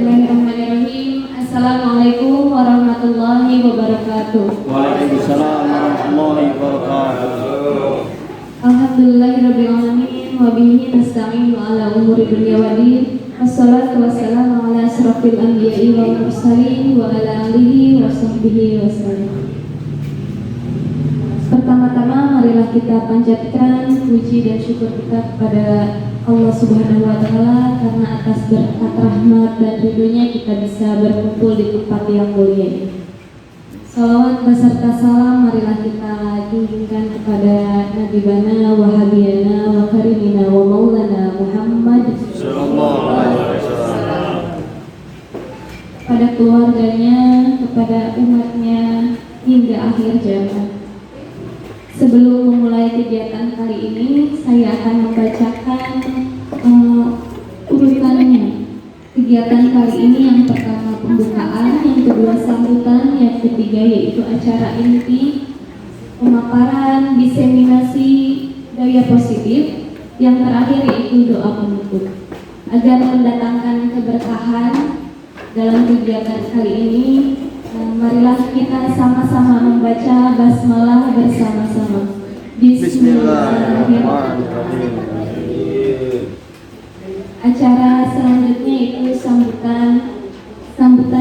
Bismillahirrahmanirrahim. Assalamualaikum warahmatullahi wabarakatuh. Waalaikumsalam warahmatullahi wabarakatuh. Alhamdulillahirabbil alamin wa bihi nasta'inu ala umuri dunya waddin. Wassalatu wassalamu ala asrofil anbiya'i wal mursalin wa ala alihi wa sahbihi wasallam. Pertama-tama marilah kita panjatkan puji dan syukur kita kepada Allah Subhanahu wa Ta'ala, karena atas berkat rahmat dan ridhonya kita bisa berkumpul di tempat yang mulia ini. Salawat beserta salam marilah kita junjungkan kepada Nabi Bana wa Habibana wa Karimina wa Maulana Muhammad Sallallahu alaihi wasallam. Pada keluarganya, kepada umatnya hingga akhir zaman. Sebelum memulai kegiatan kali ini, saya akan membacakan urutannya. Kegiatan kali ini yang pertama pembukaan, yang kedua sambutan, yang ketiga yaitu acara inti, pemaparan, diseminasi daya positif, yang terakhir yaitu doa penutup. Agar mendatangkan keberkahan dalam kegiatan kali ini, marilah kita sama-sama membaca basmalah bersama-sama. Bismillahirrahmanirrahim. Acara selanjutnya itu sambutan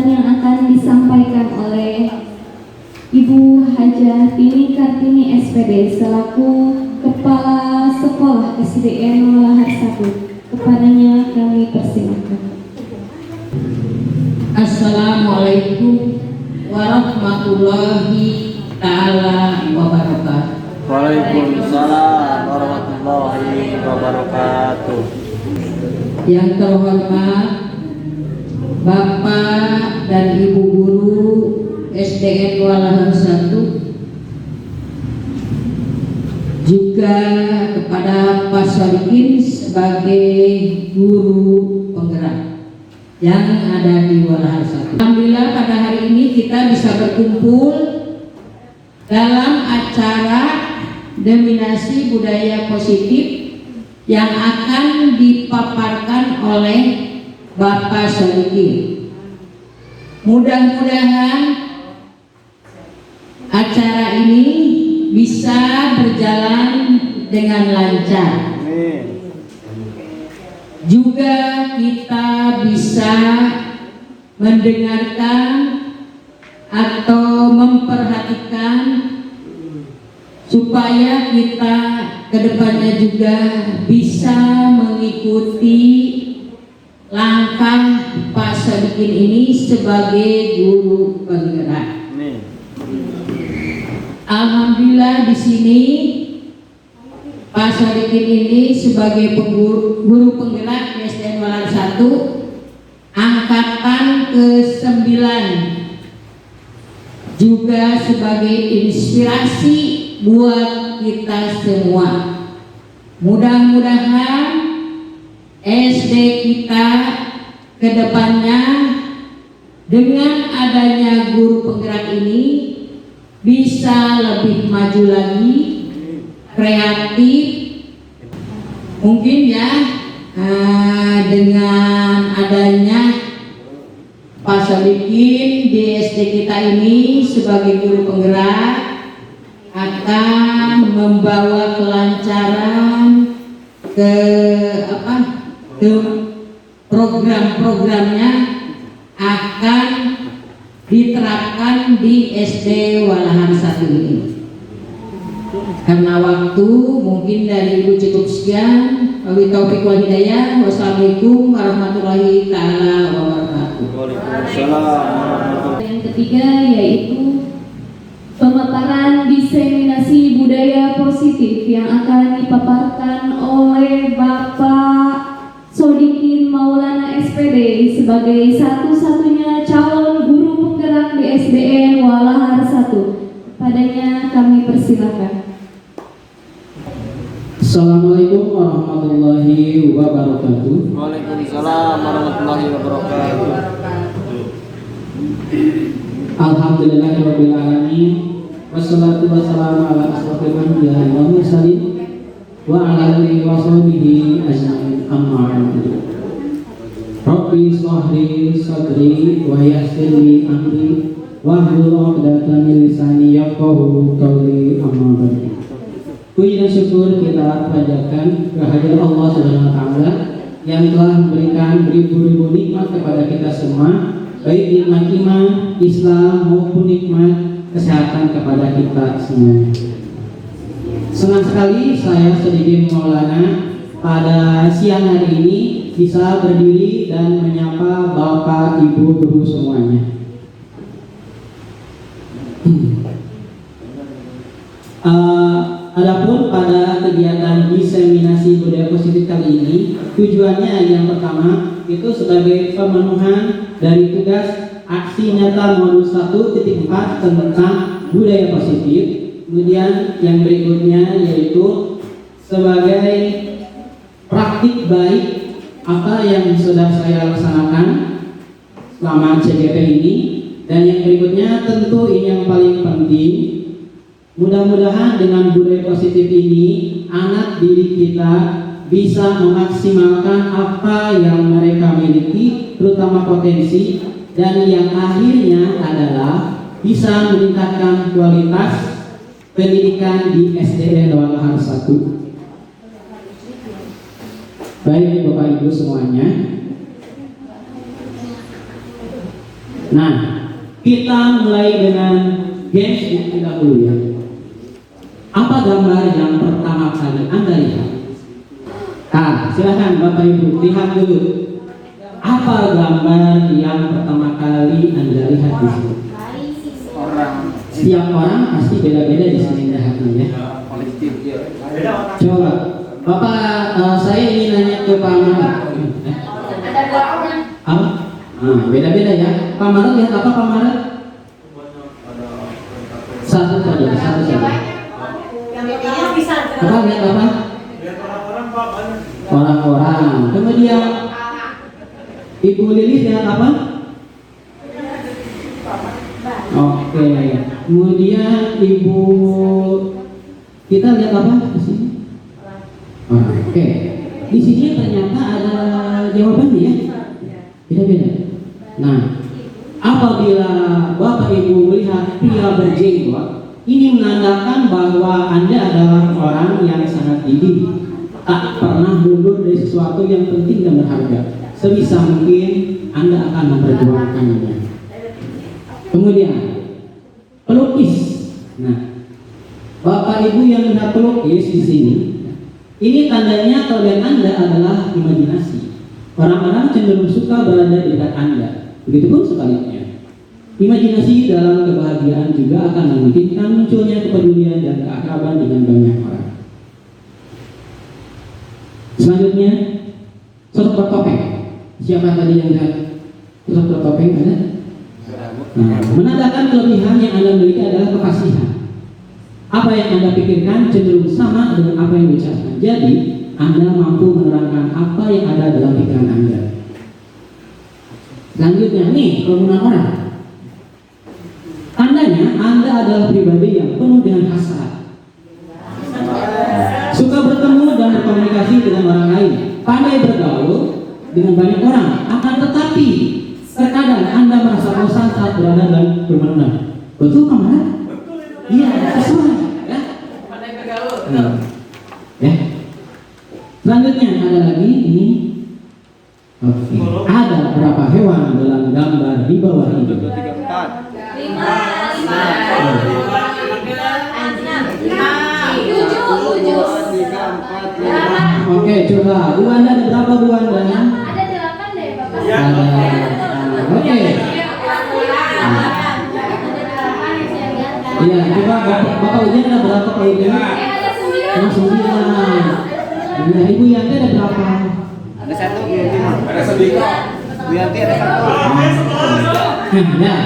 yang akan disampaikan oleh Ibu Hajah Tini Kartini SPD selaku Kepala Sekolah SDN Walahar 1. Kepadanya kami persilakan. Assalamualaikum warahmatullahi ta'ala wabarakatuh. Waalaikumsalam warahmatullahi wabarakatuh. Yang terhormat Bapak dan Ibu Guru SDN Walahar 1, juga kepada Pak Sodikin sebagai guru penggerak yang ada di Walahar 1. Alhamdulillah pada hari ini kita bisa berkumpul dalam acara Dominasi Budaya Positif yang akan dipaparkan oleh Bapak Sodikin. Mudah-mudahan acara ini bisa berjalan dengan lancar. Juga kita bisa mendengarkan atau memperhatikan supaya kita kedepannya juga bisa mengikuti langkah Pak Sodikin ini sebagai guru penggerak. Alhamdulillah di sini Pak Sodikin ini sebagai guru penggerak di SDN Walahar 1 angkatan ke-9, juga sebagai inspirasi buat kita semua. Mudah-mudahan SD kita ke depannya dengan adanya guru penggerak ini bisa lebih maju lagi, kreatif. Mungkin ya dengan adanya Pak Sodikin di SD kita ini sebagai guru penggerak akan membawa kelancaran ke program-programnya akan diterapkan di SD Walahar 1 ini. Karena waktu mungkin dari Ibu cukup sekian. Wabillahi taufiq wal hidayah. Wassalamualaikum warahmatullahi taala wabarakatuh. Waalaikumsalam. Yang ketiga yaitu pemaparan diseminasi budaya positif yang akan dipaparkan oleh Bapak Sodikin Maulana SPD sebagai satu-satunya calon guru penggerak di SDN Walahar 1. Padanya kami persilakan. Assalamualaikum warahmatullahi wabarakatuh. Waalaikumsalam warahmatullahi wabarakatuh. Alhamdulillahirabbil alamin. Wassalatu wassalamu ala asrofil anbiya'i wal mursalin wa ala alihi wa sahbihi ajmain. Amma ba'du. Rabbi shrah li sadri wa yassir li amri wahlul 'uqdatam min lisani yafqahu qawli. Amma ba'du. Puji dan syukur kita panjatkan kehadirat Allah Subhanahu wa taala yang telah memberikan beribu-ribu nikmat kepada kita semua, baik nikmat iman, Islam maupun nikmat kesehatan kepada kita semua. Senang sekali saya Sodiki Maulana pada siang hari ini bisa berdiri dan menyapa Bapak Ibu Guru semuanya. Adapun pada kegiatan diseminasi budaya positif kali ini, tujuannya yang pertama itu sebagai pemenuhan dari tugas aksi nyata modul 1.4 tentang budaya positif. Kemudian yang berikutnya yaitu sebagai praktik baik apa yang sudah saya laksanakan selama CGP ini. Dan yang berikutnya tentu ini yang paling penting, mudah-mudahan dengan budaya positif ini anak didik kita bisa memaksimalkan apa yang mereka miliki, terutama potensi, dan yang akhirnya adalah bisa meningkatkan kualitas pendidikan di SDN Walahar 1. Baik Bapak Ibu semuanya. Nah, kita mulai dengan games itu dahulu ya. Apa gambar yang pertama kali Anda lihat? Silakan Bapak Ibu lihat dulu. Apa gambar yang pertama kali Anda lihat di sini? Setiap orang pasti beda-beda di sini lihatnya ya. Coba, Bapak, saya ingin nanya ke Pak Maret. Ada 2 orang. Apa? Beda-beda ya. Pak Maret lihat apa Pak Maret? Satu saja. Bapak lihat apa? Orang-orang. Kemudian Ibu Lili lihat apa? Oke. Kemudian Ibu kita lihat apa di sini? Oke. Di sini ternyata ada jawabannya ya. Beda-beda. Nah, apabila Bapak Ibu melihat pria berjenggot, ini menandakan bahwa Anda adalah orang yang sangat gigih, tak pernah mundur dari sesuatu yang penting dan berharga. Sebisa mungkin Anda akan memperjuangkannya. Kemudian pelukis. Nah, Bapak Ibu yang lihat pelukis di sini, ini tandanya kelebihan Anda adalah imajinasi. Orang-orang cenderung suka berada di dekat Anda. Begitupun sebaliknya. Imajinasi dalam kebahagiaan juga akan memungkinkan munculnya kepedulian dan keakraban dengan banyak orang. Selanjutnya, sosok bertopeng. Siapa tadi yang lihat sosok bertopeng? Ada? Nah, menandakan kelebihan yang Anda miliki adalah kefasihan. Apa yang Anda pikirkan cenderung sama dengan apa yang dibicarakan. Jadi, Anda mampu menerangkan apa yang ada dalam pikiran Anda. Selanjutnya, nih kerumunan orang. Tandanya Anda adalah pribadi yang penuh dengan hasrat, suka bertemu dan berkomunikasi dengan orang lain, pandai bergaul dengan banyak orang. Akan tetapi terkadang Anda merasa bosan saat berada dalam kerumunan. Betul kan? Iya, sesuai. Ya. Pandai bergaul. Ya. Selanjutnya ada lagi ini. Oke. Ada berapa hewan dalam gambar di bawah ini? 1, 2, 3, 4. 5, 6, 7, 8. Oke, coba Bu Anda ada berapa Bu Anda? Ada 8 deh Bapak. Oke. Iya, coba Bapak Ujian ada berapa Pak Ujian? Ada 9. Oh, 9. Iya, Ibu Yanti ada berapa? Ada 1, Bu Yanti. Ada sedikit. Bu Yanti ada 1. Ya.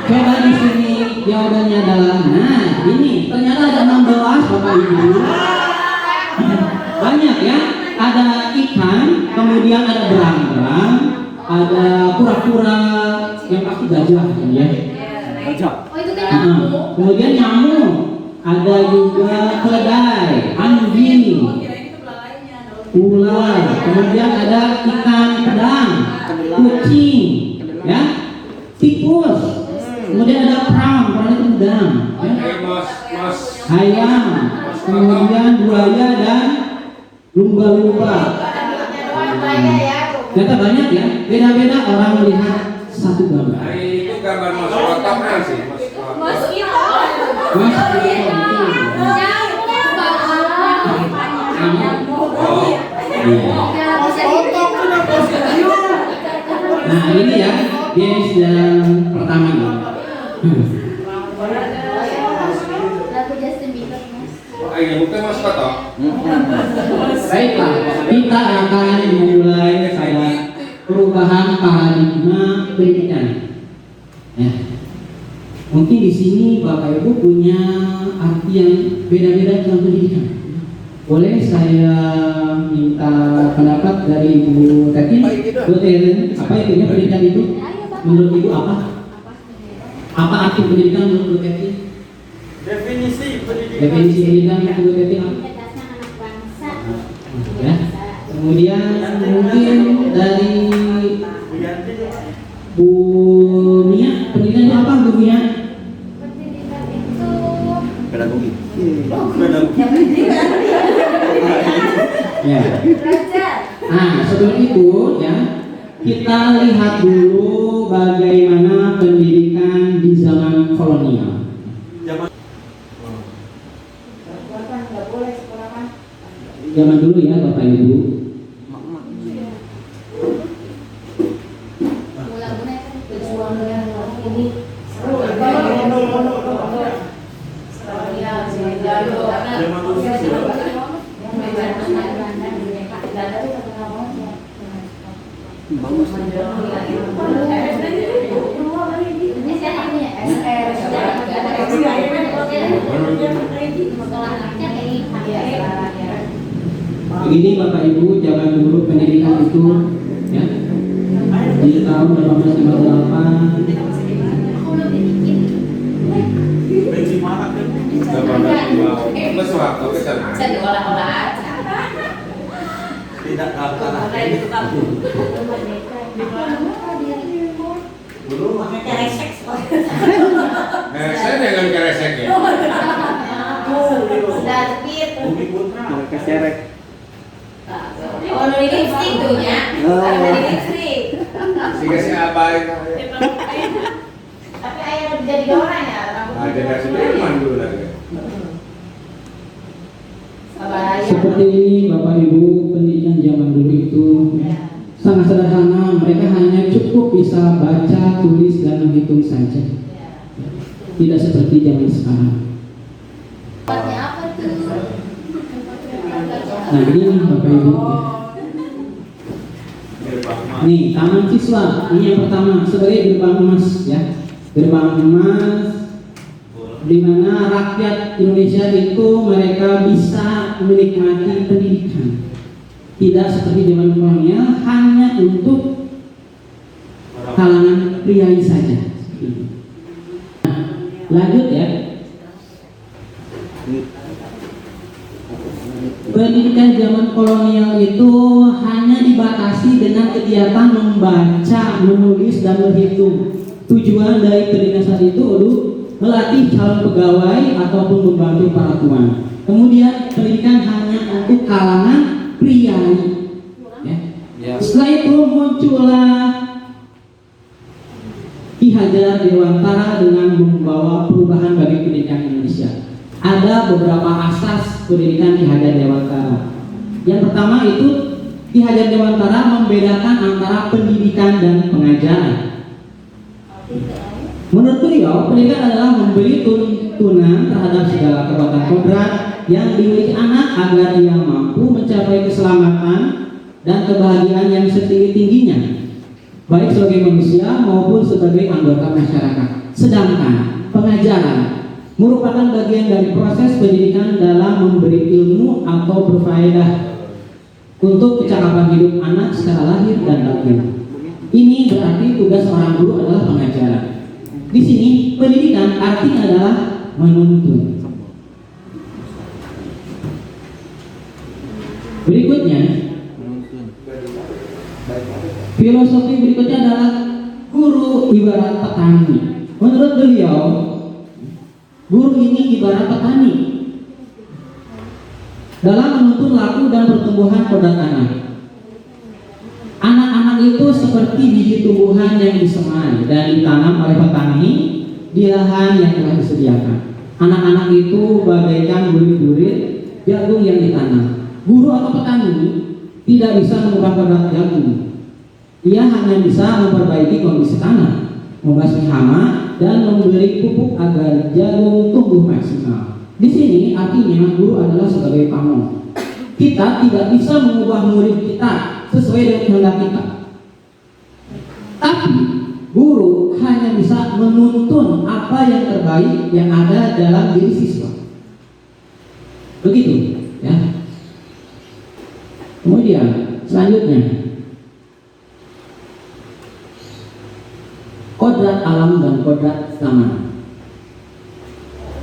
Coba di sini jawabannya adalah, nah ini ternyata ada 16 Bapak Ibu. Banyak ya. Ada ikan, kemudian ada berang-berang, ada kura-kura, yang pasti gajah kan ya. Gajah. Oh itu kan nyamuk. Kemudian nyamuk, ada juga keledai, anjing. ular, kemudian ada ikan pedang, kucing, ya, tikus, kemudian ada pram itu udang, ya, ayam, kemudian buaya dan lumba-lumba. Ternyata banyak ya, beda-beda orang melihat satu gambar. Itu gambar masuk otaknya sih. Masuk itu. Nah ini ya, guys, yang pertama ini. Lagu Justin Bieber, Mas. Ayo bukan masuk otak. Baiklah, kita akan mulai pada perubahan paradigma pendidikan. Ya. Mungkin di sini Bapak Ibu punya arti yang beda-beda tentang pendidikan. Boleh saya minta pendapat dari Ibu Teti? Bu Teti, apa itu pendidikan itu? Menurut Ibu apa? Apa arti pendidikan menurut Bu Teti? Definisi pendidikan. Definisi pendidikan menurut Bu Teti apa? Ya. Kemudian mungkin dari Bu Mia, pendidikan itu apa Bu Mia? Pendidikan itu Pedagogi. Ya. belajar. Nah, sebelum itu ya, kita lihat dulu bagaimana pendidikan di zaman kolonial. Zaman dulu ya Bapak Ibu. Mula-mula kan berjuang ini Begini Bapak Ibu, zaman dulu pendidikan itu ya, di tahun 1858 Saya diolah-olah aja. Tidak daftar. Belum pakai keresek. Saya dengan keresek ya. Sedikit. Bumi Putra. Keserek. Oh, dari lipstick tuh ya. Dari lipstick. Sehingga si Abah itu. Tapi ayah jadi orang ya. Ada dari Sudirman dulu lagi. seperti ini Bapak Ibu, pendidikan zaman dulu itu sangat sederhana. Mereka hanya cukup bisa baca, tulis, dan menghitung saja. Tidak seperti zaman sekarang. Apa tuh? Nah begini Bapak Ibu. Nih taman siswa, ini yang pertama sebagai gerbang emas ya. Gerbang emas di mana rakyat Indonesia itu mereka bisa menikmati pendidikan. Tidak seperti zaman kolonial hanya untuk kalangan pria saja. Nah, lanjut ya. Pendidikan zaman kolonial itu hanya dibatasi dengan kegiatan membaca, menulis, dan berhitung. Tujuan dari pendidikan saat itu untuk melatih calon pegawai ataupun membantu para tuan. Kemudian pendidikan hanya untuk kalangan pria. Ya. Setelah itu muncullah Ki Hajar Dewantara dengan membawa perubahan bagi pendidikan Indonesia. Ada beberapa asas pendidikan Ki Hajar Dewantara. Yang pertama itu Ki Hajar Dewantara membedakan antara pendidikan dan pengajaran. Menurut beliau, pendidikan adalah memberi tuntunan terhadap segala kekuatan kodrat yang dimiliki anak agar ia mampu mencapai keselamatan dan kebahagiaan yang setinggi-tingginya, baik sebagai manusia maupun sebagai anggota masyarakat. Sedangkan pengajaran merupakan bagian dari proses pendidikan dalam memberi ilmu atau berfaedah untuk kecakapan hidup anak secara lahir dan batin. Ini berarti tugas orang guru adalah pengajaran. Di sini pendidikan artinya adalah menuntun. Berikutnya Filosofi berikutnya adalah guru ibarat petani. Menurut beliau, guru ini ibarat petani dalam menuntun laku dan pertumbuhan kodrat anak. Anak-anak itu seperti biji tumbuhan yang disemai dan ditanam oleh petani di lahan yang telah disediakan. Anak-anak itu bagaikan bulir-bulir jagung yang ditanam. Guru atau petani tidak bisa mengubah kodrat jagung. Ia hanya bisa memperbaiki kondisi tanah, membasmi hama, dan memberi pupuk agar jagung tumbuh maksimal. Di sini artinya guru adalah sebagai pamong. Kita tidak bisa mengubah murid kita sesuai dengan kehendak kita. Tapi guru hanya bisa menuntun apa yang terbaik yang ada dalam diri siswa. Begitu, ya. Kemudian selanjutnya, kodrat alam dan kodrat zaman.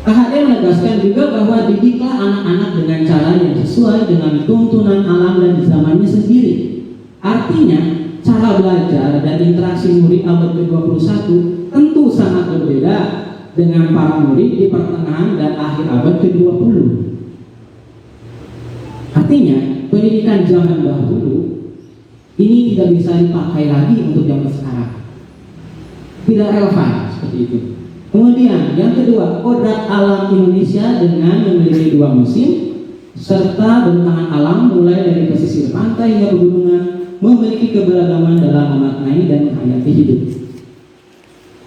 KHD menegaskan juga bahwa didiklah anak-anak dengan cara yang sesuai dengan tuntunan alam dan zamannya sendiri. Artinya, cara belajar dan interaksi murid abad ke-21 tentu sangat berbeda dengan para murid di pertengahan dan akhir abad ke-20. Artinya, pendidikan zaman dahulu ini tidak bisa dipakai lagi untuk zaman sekarang. Tidak relevan seperti itu. Kemudian yang kedua, kodrat alam Indonesia dengan memiliki 2 musim serta bentangan alam mulai dari pesisir pantai hingga pegunungan memiliki keberagaman dalam memaknai dan menghayati hidup.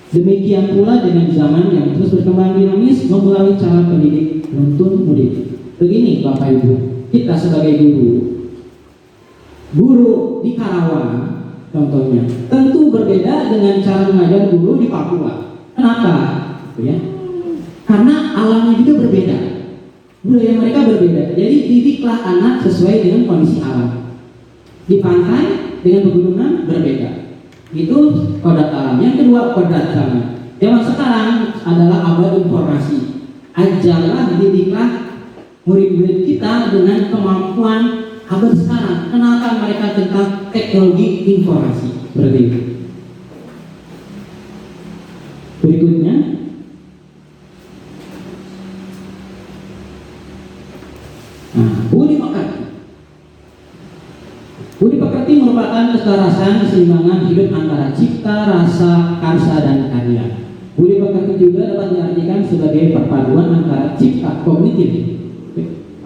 Demikian pula dengan zaman yang terus berkembang dinamis memulai cara pendidik menuntun murid. Begini Bapak Ibu, kita sebagai guru di Karawang contohnya tentu berbeda dengan cara mengajar guru di Papua. Kenapa? Ya. Karena alamnya juga berbeda, budaya mereka berbeda. Jadi didiklah anak sesuai dengan kondisi alam. Di pantai dengan pegunungan berbeda. Itu kodrat alam. Yang kedua, kodrat zaman. Zaman sekarang adalah abad informasi. Ajarlah, didiklah murid-murid kita dengan kemampuan abad sekarang. Kenalkan mereka tentang teknologi informasi. Seperti itu. Berikutnya, budi pekerti. Budi pekerti merupakan keselarasan keseimbangan hidup antara cipta, rasa, karsa, dan karya. Budi pekerti juga dapat diartikan sebagai perpaduan antara cipta kognitif,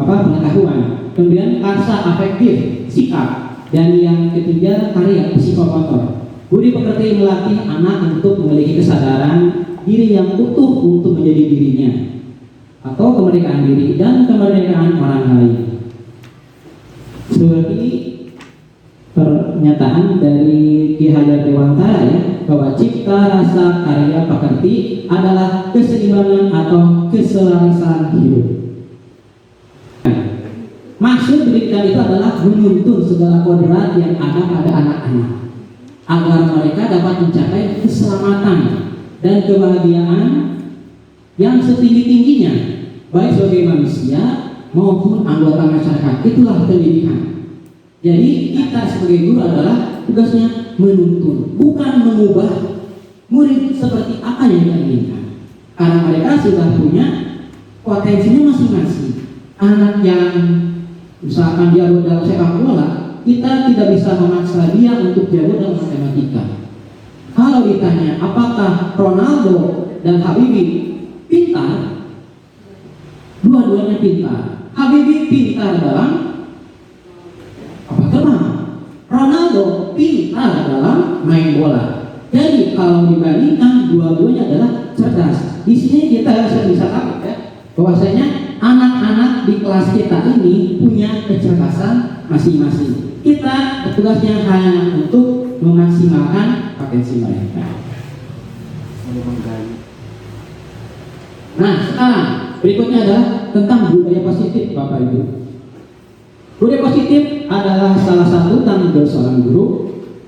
pengetahuan, kemudian karsa afektif, sikap, dan yang ketiga karya psikomotor. Budi pekerti melatih anak untuk memiliki kesadaran diri yang utuh untuk menjadi dirinya, atau kemerdekaan diri dan kemerdekaan orang lain. Seperti pernyataan dari Ki Hajar Dewantara ya, bahwa cipta, rasa, karya, pekerti adalah keseimbangan atau keselarasan hidup. Maksud pendidikan itu adalah menuntun segala kodrat yang ada pada anak-anak agar mereka dapat mencapai keselamatan dan kebahagiaan yang setinggi-tingginya baik sebagai manusia maupun anggota masyarakat. Itulah pendidikan. Jadi kita sebagai guru adalah tugasnya menuntun, bukan mengubah murid seperti apa yang kita inginkan. Karena mereka sudah punya potensinya masing-masing. Anak yang misalkan dia dalam sepak bola, kita tidak bisa memaksa dia untuk jago dalam matematika. Kalau ditanya apakah Ronaldo dan Habibie pintar, dua-duanya pintar. Habibie pintar dalam terbang, Ronaldo pintar dalam main bola. Jadi kalau dibandingkan dua-duanya adalah cerdas. Di sini kita bisa tahu ya, bahwasanya anak-anak di kelas kita ini punya kecerdasan masing-masing. Kita tugasnya hanya untuk memaksimalkan potensi mereka. Nah, sekarang berikutnya adalah tentang budaya positif, Bapak Ibu. Budaya positif adalah salah satu tanggung jawab seorang guru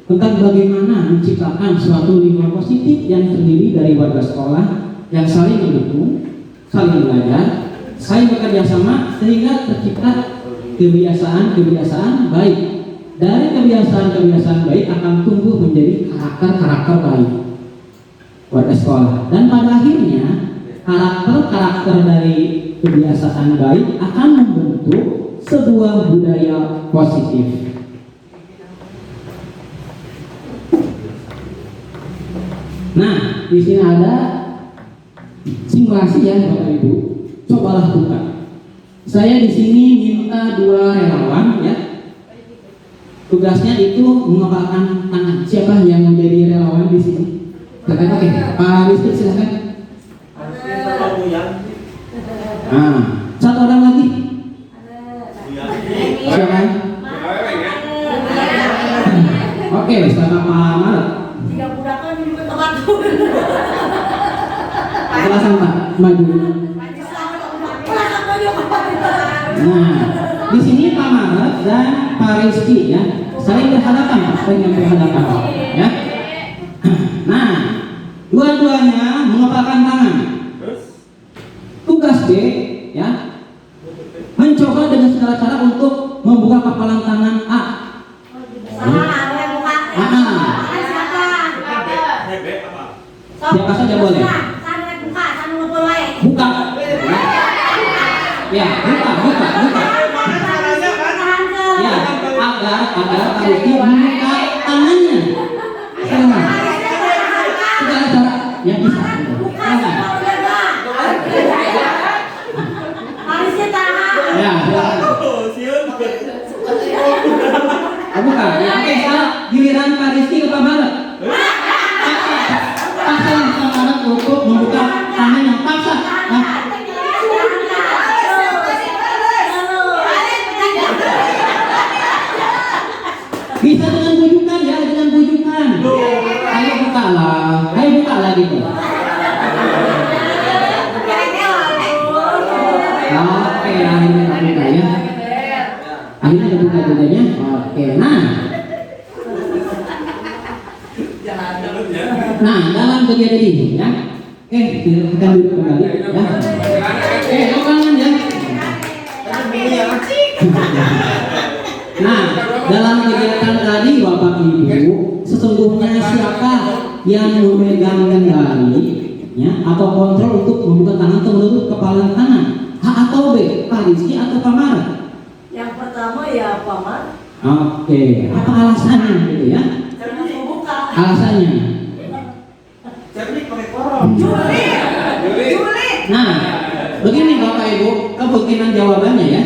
tentang bagaimana menciptakan suatu lingkungan positif yang terdiri dari warga sekolah yang saling mendukung, saling belajar, saling bekerja sama sehingga tercipta kebiasaan-kebiasaan baik dari kebiasaan-kebiasaan baik akan tumbuh menjadi karakter-karakter baik warga sekolah. Dan pada akhirnya karakter-karakter dari kebiasaan baik akan membentuk sebuah budaya positif. Nah, di sini ada simulasi ya Bapak Ibu. Cobalah buka. Saya di sini minta 2 relawan ya. Tugasnya itu mengepalkan tangan. Siapa yang menjadi relawan di sini? Oke, Pak Rizky silakan. Nah, 1 orang lagi. Siapa? Oke, sama Pak Maret. Silakan Pak, maju. Nah, di sini Pak Maret dan Pak Rizky ya, saling berhadapan Pak, saling berhadapan ya. Nah, dua-duanya mengepalkan tangan. Tugas B ya, mencoba dengan segala cara untuk membuka kepalan tangan A. Siapa saja boleh. Buka. Ya, buka. Ya, agar Rizky membuka tangannya. Segala cara yang bisa. Ya, buka. Ya, oke, sekarang giliran Pak Rizky ke Pak Maret. Paksa Pak Maret untuk membuka tangan yang paksa. Nah, bisa dengan bujukan ya, dengan bujukan. Ayo bukalah gitu. Oke, akhirnya buka ya. Akhirnya buka judanya. Oke, nah, dalam kegiatan ini ya. Kita duduk kembali ya. Tangan ya. Nah, dalam kegiatan tadi Bapak Ibu, sesungguhnya siapa yang memegang kendali ya, atau kontrol untuk membuka tangan atau menutup kepala tangan? A atau B? Pak Rizky atau Pak Maret? Yang pertama ya Pak Maret. Oke, apa alasannya gitu ya? Karena membuka. Alasannya? Juli. Nah, begini Bapak Ibu, kemungkinan jawabannya ya,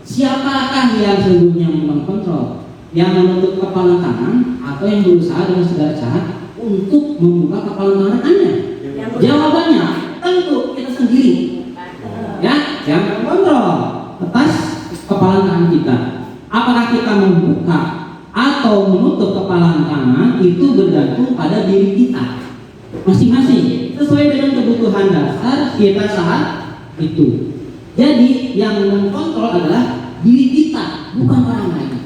siapakah yang sesungguhnya mengkontrol? Yang menutup kepala tangan atau yang berusaha dengan segala cara untuk membuka kepala tangan Anda? Jawabannya tentu kita sendiri. Ya, yang mengontrol atas kepala tangan kita. Apakah kita membuka atau menutup kepala tangan itu bergantung pada diri kita masing-masing sesuai dengan kebutuhan dasar kita saat itu. Jadi yang mengkontrol adalah diri kita, bukan orang lain.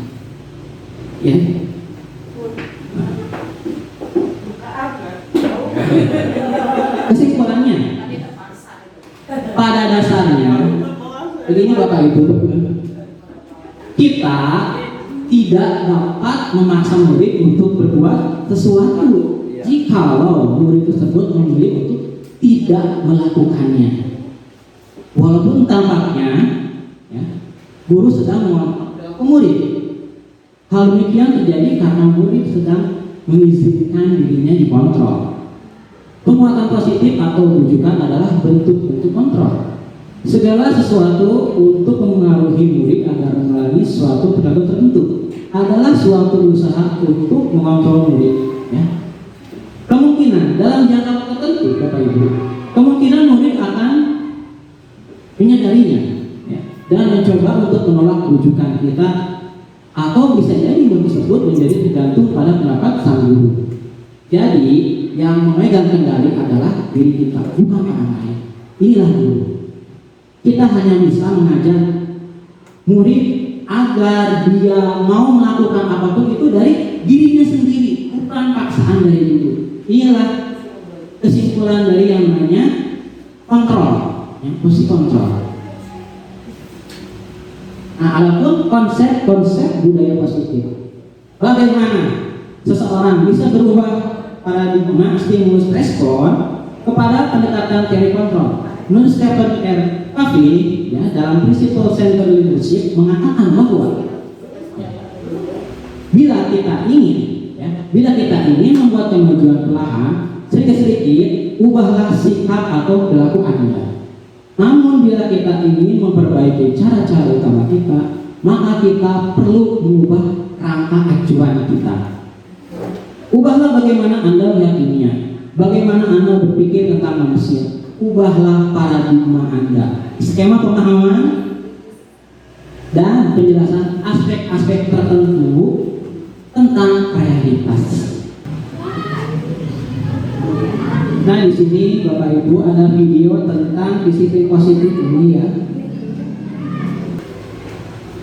Ya. Kesimpulannya, pada dasarnya, begini Bapak Ibu, kita tidak dapat memaksa murid untuk berbuat sesuatu jikalau murid tersebut memilih untuk tidak melakukannya. Walaupun tampaknya ya, guru sedang mengontrol murid. Hal demikian terjadi karena murid sedang mengizinkan dirinya dikontrol. Penguatan positif atau rujukan adalah bentuk-bentuk kontrol. Segala sesuatu untuk mempengaruhi murid agar melalui suatu perilaku tertentu adalah suatu usaha untuk mengontrol murid. Ya. Kemungkinan dalam jangka waktu tertentu, Bapak Ibu, kemungkinan murid akan menyadarinya ya, dan mencoba untuk menolak rujukan kita, atau bisa jadi murid tersebut menjadi tergantung pada pendapat sang guru. Jadi yang memegang kendali adalah diri kita, bukan orang lain. Inilah guru. Kita hanya bisa mengajar murid agar dia mau melakukan apapun itu dari dirinya sendiri, bukan paksaan dari guru. Inilah kesimpulan dari yang namanya kontrol, ya, fungsi kontrol. Nah, adapun konsep budaya positif. Bagaimana seseorang bisa berubah paradigma stimulus respon kepada pendekatan teori kontrol? Menurut Stephen R. Covey, ya, dalam Principle Center Leadership mengatakan bahwa bila kita ingin membuat kemajuan perlahan, sedikit-sedikit ubahlah sikap atau perilaku Anda. Namun bila kita ingin memperbaiki cara-cara utama kita, maka kita perlu mengubah rangka acuan kita. Ubahlah bagaimana Anda melihat dunia, bagaimana Anda berpikir tentang manusia. Ubahlah paradigma Anda. Skema pemahaman dan penjelasan aspek-aspek tertentu tentang realitas. Nah, di sini Bapak Ibu ada video tentang disiplin positif ini ya.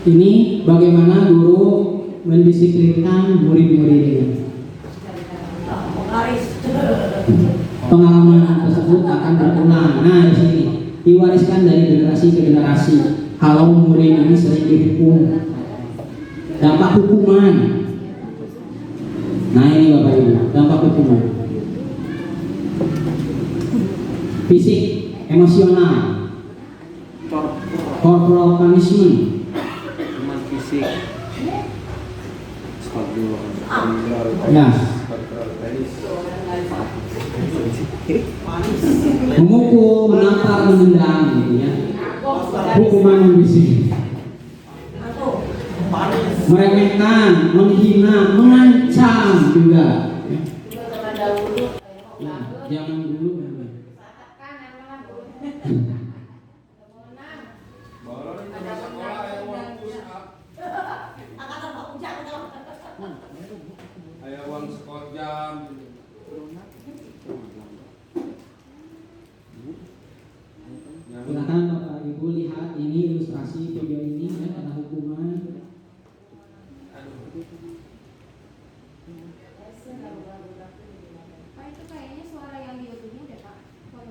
Ini bagaimana guru mendisiplinkan murid-muridnya. Pengalaman tersebut akan berulang. Nah, di sini diwariskan dari generasi ke generasi. Kalau murid ini sering dihukum, dampak hukuman. Nah, ini Bapak Ibu, dampak hukuman. Fisik, emosional, corporal punishment, Cuman fisik. ya, memukul, menampar, menendang, gitu ya. Hukuman membisik, meremehkan, menghina, mengancam juga. Ya. Jangan dulu. Ayo uang sekojam. Silakan Bapak Ibu lihat ini ilustrasi video ini ya, ada hukuman. Pak, itu kayaknya suara yang di YouTube-nya deh, Pak.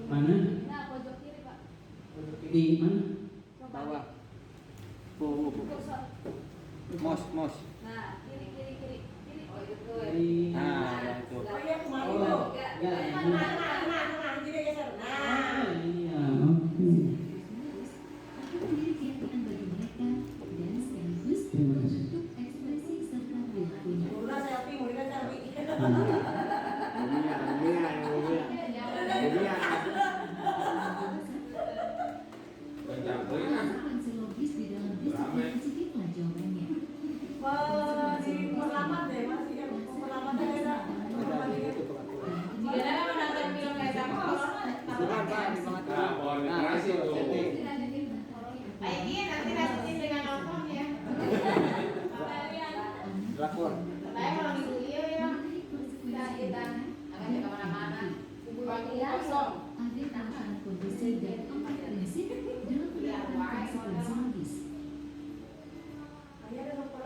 Mana? Nah, pojok kiri, Pak. Di mana? Bawah. Mos. Nah, kiri. Oh, itu. Nah, yang itu. Oh iya, kemarin Oh, tuh. ya, ini. Nah, jadi geser. Nah. Ini ya, oke. Terima kasih. Mulai selfie, mulai selfie. Kecampur kan? Pemelamat deh, masih ya. Pemelamat ada. Nah, pohon literasi tuh. Lakon.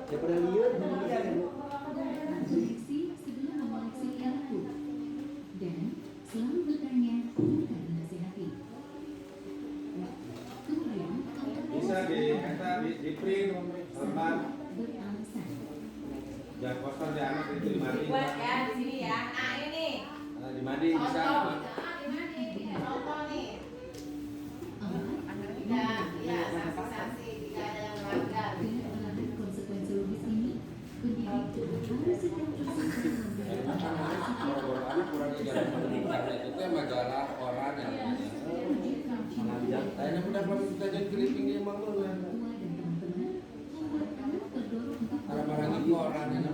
Daripada liur, kemudian Bu. Sebelum mengoleksi input dan selalu bertanya bukan menasihati. Kemudian Bisa di print lembar. beralasan. Jangan poster di anak itu di mading. Buat ya di sini ya. Nah, ini nih. Nah, di mading bisa. Dengan konsekuensi logis ini, pendidik harus sedang Anak kurang jalan itu kan majalah orang yang kayaknya udah kita jadi clipping di emang lu ya. Karena barang itu orang yang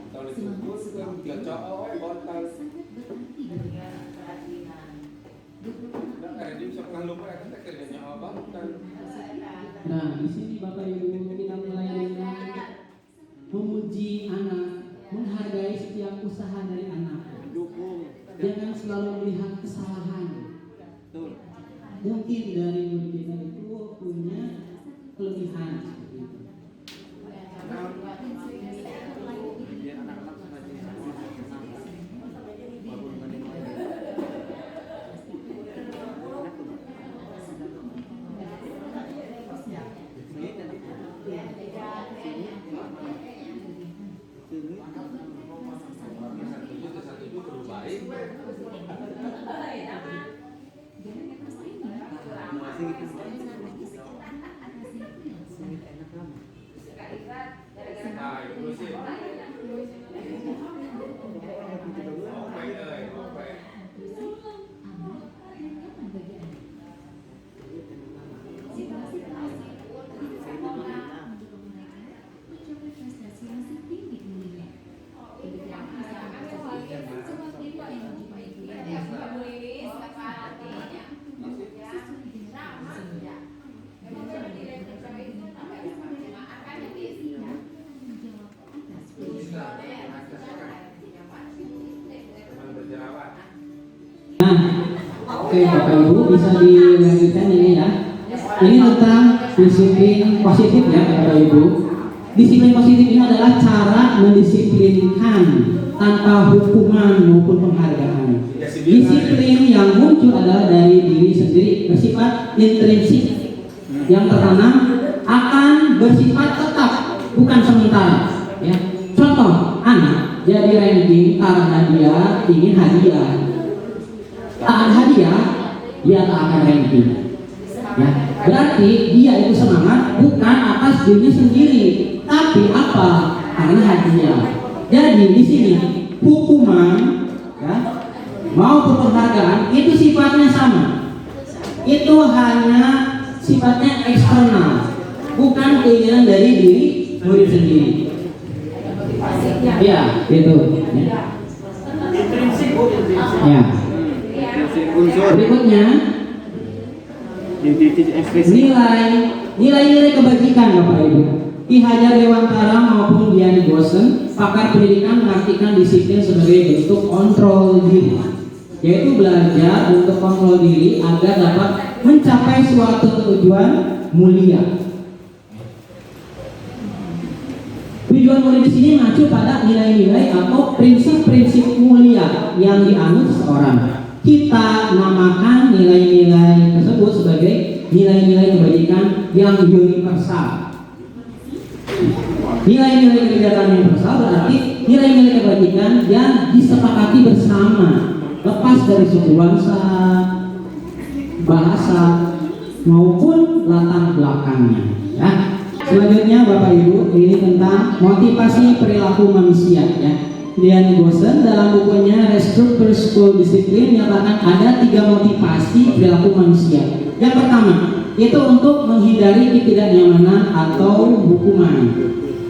tahun itu pun dia cowok botol. Udah kayak dia bisa pernah lupa ya kan kerjanya abang kan. Nah, di sini Bapak Ibu kita mulai dengan memuji anak, menghargai setiap usaha dari anak. Jangan selalu melihat kesalahan. Mungkin dari murid kita itu punya kelebihan seperti itu. Nah, itu sih. Mau baikเลยmau baik. aman, dan nyaman bagi Anda. Situasi-situasi bisa mendorong mereka mencapai prestasi yang setinggi tingginya. Ini tidak bisa mempercepat sebab diri yang menjadi pilihan sesuai dengan semula. Dan menjawab atas Teman berjerawat. Nah, oke Bapak Ibu bisa dilanjutkan ini ya. Ini tentang disiplin positif ya Bapak Ibu. Disiplin positif ini adalah cara mendisiplinkan tanpa hukuman maupun penghargaan. Disiplin yang muncul adalah dari diri sendiri, bersifat intrinsik yang tertanam, akan bersifat tetap, bukan sementara. Ya. Contoh, anak jadi ranking karena dia ingin hadiah. Tak ada hadiah, dia tak akan ranking. Ya. Berarti dia itu semangat bukan atas dirinya sendiri, tapi apa? Karena hadiah. Jadi di sini hukuman, ya, maupun penghargaan itu sifatnya sama. Itu hanya sifatnya eksternal, bukan keinginan dari diri murid sendiri. Ya, itu. Ya. Intrinsik Bu, intrinsik. Ya. Intrinsik unsur. Berikutnya nilai-nilai kebajikan Bapak Ibu. Ki Hajar Dewantara maupun Dian Gosen, pakar pendidikan, mengartikan disiplin sebagai bentuk kontrol diri, yaitu belajar untuk kontrol diri agar dapat mencapai suatu tujuan mulia. Tujuan mulia di sini mengacu pada nilai-nilai atau prinsip-prinsip mulia yang dianut seseorang. Kita namakan nilai-nilai tersebut sebagai nilai-nilai kebajikan yang universal. Nilai-nilai kebijakan universal berarti nilai-nilai kebajikan yang disepakati bersama, lepas dari suku bangsa, bahasa maupun latar belakangnya. Ya. Selanjutnya Bapak Ibu, ini tentang motivasi perilaku manusia. Ya. Dian Gosen dalam bukunya Restructure School Discipline menyatakan ada 3 motivasi perilaku manusia. Yang pertama, itu untuk menghindari ketidaknyamanan atau hukuman.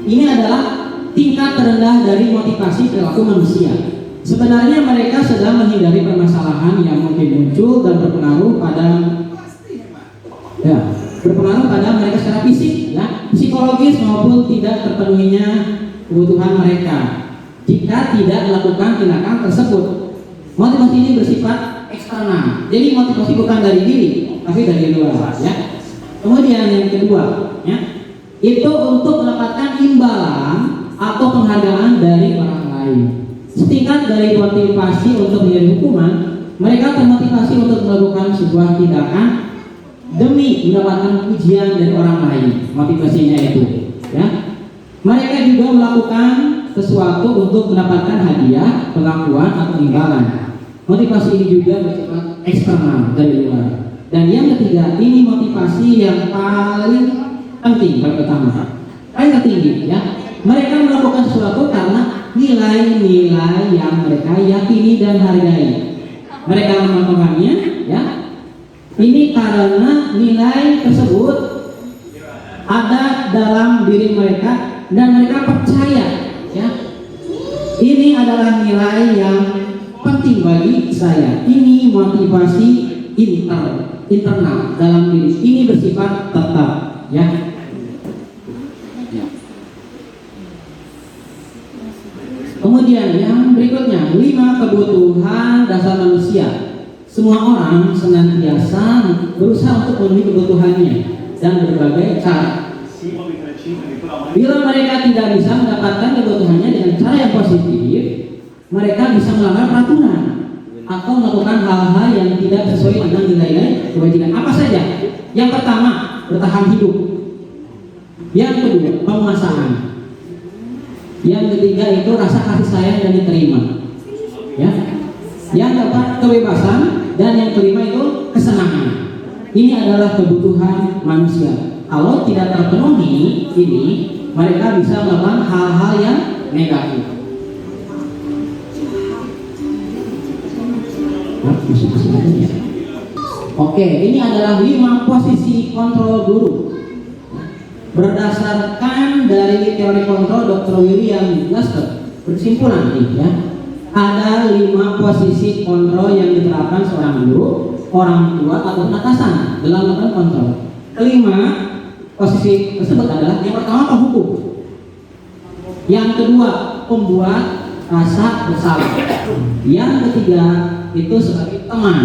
Ini adalah tingkat terendah dari motivasi perilaku manusia. Sebenarnya mereka sedang menghindari permasalahan yang mungkin muncul dan berpengaruh pada mereka secara fisik, ya, psikologis maupun tidak terpenuhinya kebutuhan mereka jika tidak melakukan tindakan tersebut. Motivasi ini bersifat eksternal, jadi motivasi bukan dari diri tapi dari luar. Ya. Kemudian yang kedua, ya, itu untuk mendapatkan imbalan atau penghargaan dari orang lain. Setingkat dari motivasi untuk menjadi hukuman, mereka termotivasi untuk melakukan sebuah tindakan demi mendapatkan pujian dari orang lain. Motivasinya itu, ya. Mereka juga melakukan sesuatu untuk mendapatkan hadiah, pengakuan atau imbalan. Motivasi ini juga bersifat eksternal dari luar. Dan yang ketiga, ini motivasi yang paling penting, pertama, paling tertinggi, ya. Mereka melakukan sesuatu karena nilai-nilai yang mereka yakini dan hargai. Mereka melakukannya, ya. Ini karena nilai tersebut ada dalam diri mereka dan mereka percaya, ya. Ini adalah nilai yang penting bagi saya. Ini motivasi internal dalam diri. Ini bersifat tetap, ya. Kemudian yang berikutnya, 5 kebutuhan dasar manusia. Semua orang senantiasa berusaha untuk memenuhi kebutuhannya dan berbagai cara. Bila mereka tidak bisa mendapatkan kebutuhannya dengan cara yang positif, mereka bisa melanggar peraturan atau melakukan hal-hal yang tidak sesuai dengan nilai-nilai kebajikan. Apa saja? Yang pertama, bertahan hidup. Yang kedua, penguasaan. Yang ketiga itu rasa kasih sayang dan diterima. Ya. Yang keempat, kebebasan, dan yang kelima itu kesenangan. ini adalah kebutuhan manusia. Kalau tidak terpenuhi ini, mereka bisa melakukan hal-hal yang negatif. Oke, ini adalah 5 posisi kontrol guru. Berdasarkan dari teori kontrol Dr. William Lasker, berkesimpulan nih ya, ada 5 posisi kontrol yang diterapkan seorang guru, orang tua atau atasan dalam melakukan kontrol. Kelima posisi tersebut adalah yang pertama penghukum, yang kedua pembuat rasa bersalah, yang ketiga itu sebagai teman,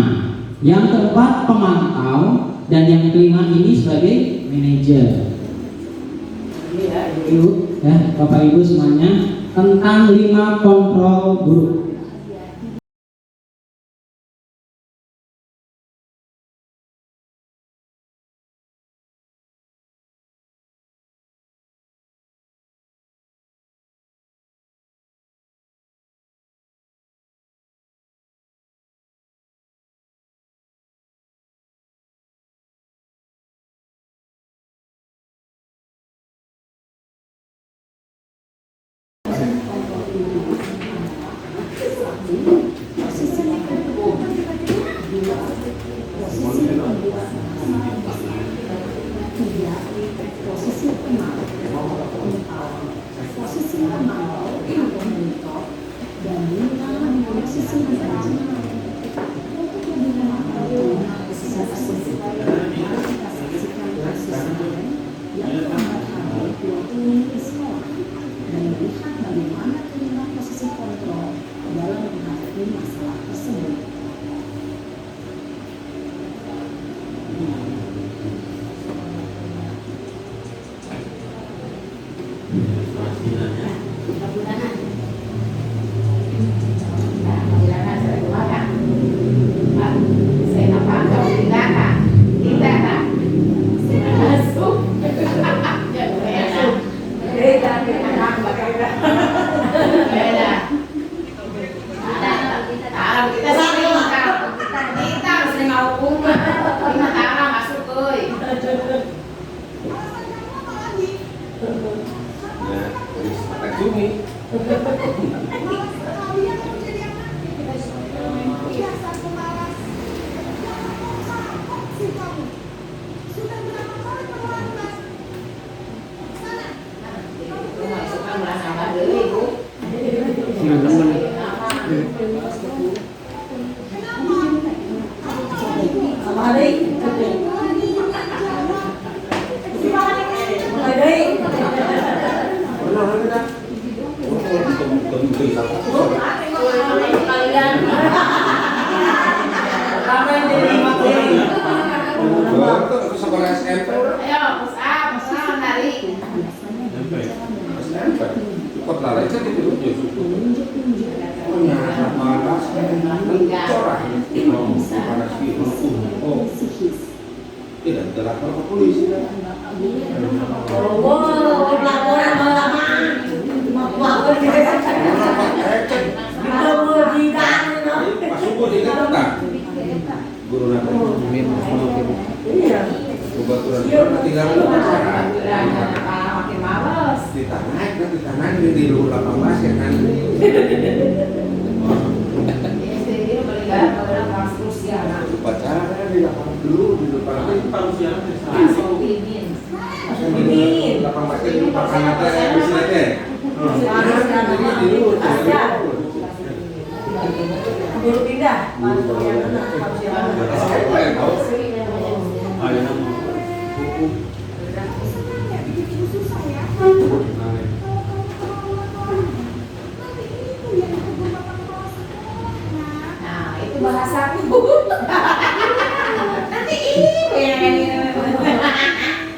yang keempat pemantau, dan yang kelima ini sebagai manajer. Ibu, ya, Bapak Ibu semuanya tentang 5 kontrol guru.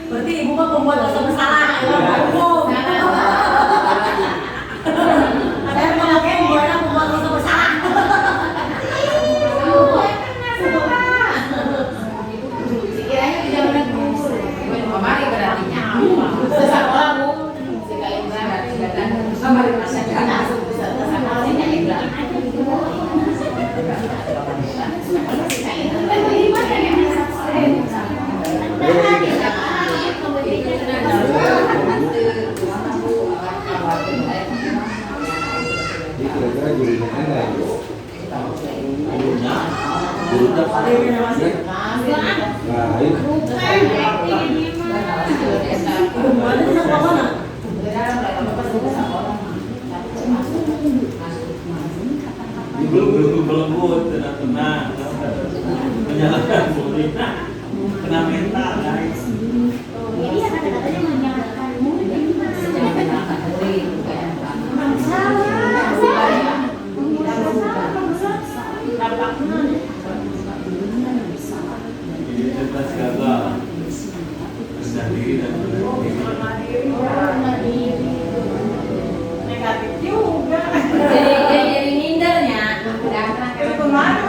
Berarti ibu mah pembuat rasa bersalah. Saya memakai pembuatan pembuat rasa bersalah. Sekiranya tidak benar Nah, ini. Belum lembut, tenang, menyalakan murid, kena mental, guys. Ini kata-katanya menyalahkan murid. Ini cerdas gagal, rendah diri dan Negatif juga. Jadi mindernya. Itu kemana?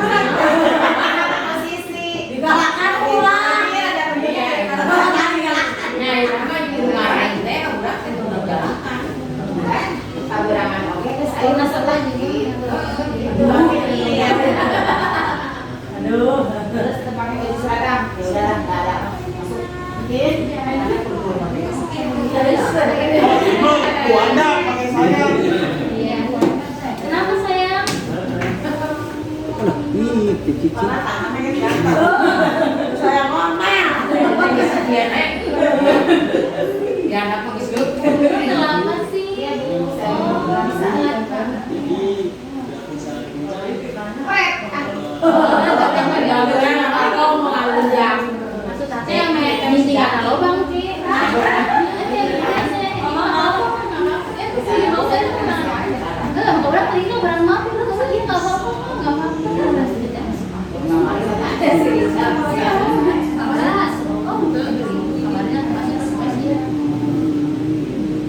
Posisi. Digalakkan pulang. Iya, ada dia. Galakkan ya. Nah, itu mah dimarahin teh udah itu menggalakan. Aberangan oke geus ayeuna sekolah jadi. Aduh. Terus pakai baju seragam. Ya udah enggak ada. Masuk. Mungkin Anda pakai saya. Iya. Kenapa sayang? Ih, cici. Saya ngomel. ya anak bagus dulu. Kenapa sih?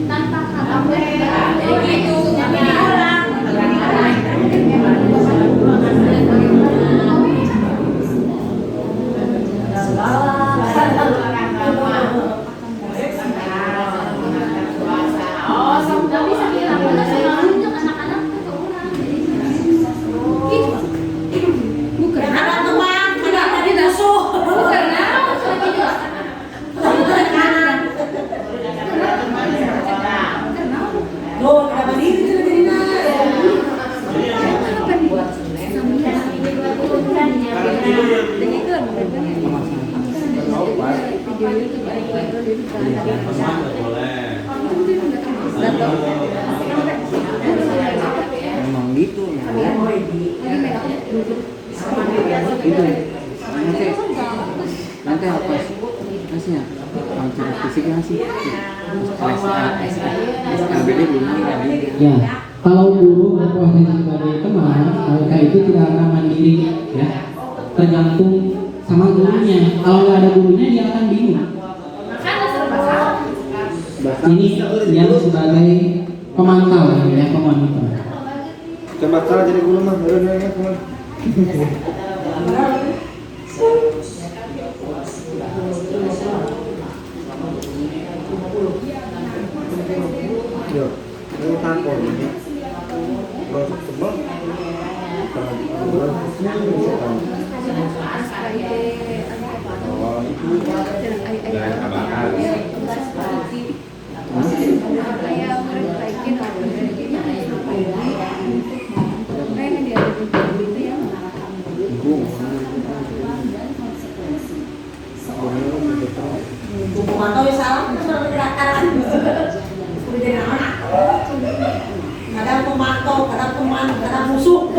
Tanpa kabar. Jadi gitu. Tapi sakit aku selalu anak-anak ke orang. Bukan. Ada teman, tidak tadi musuh. Bukan. Loh, kenapa diri jadinya? Memang gitu. Itu. Nanti apa? Nasinya. Kalau fisik ngasih. SKBD belum ada. Ya, kalau guru berprofesi sebagai teman, mereka itu tidak akan mandiri, ya, tergantung sama gurunya. Kalau nggak ada gurunya, dia akan bingung. Ini yang sebagai pemantau, ya, pemonitor. Coba salah jadi guru mah, ya, teman. Yo, ini takut ini. Kalau sebel, oh itu jangan abakar. Pemantau ya salah, sudah gerakan. Sudah jadi anak. Kadang pemantau, kadang teman, kadang musuh.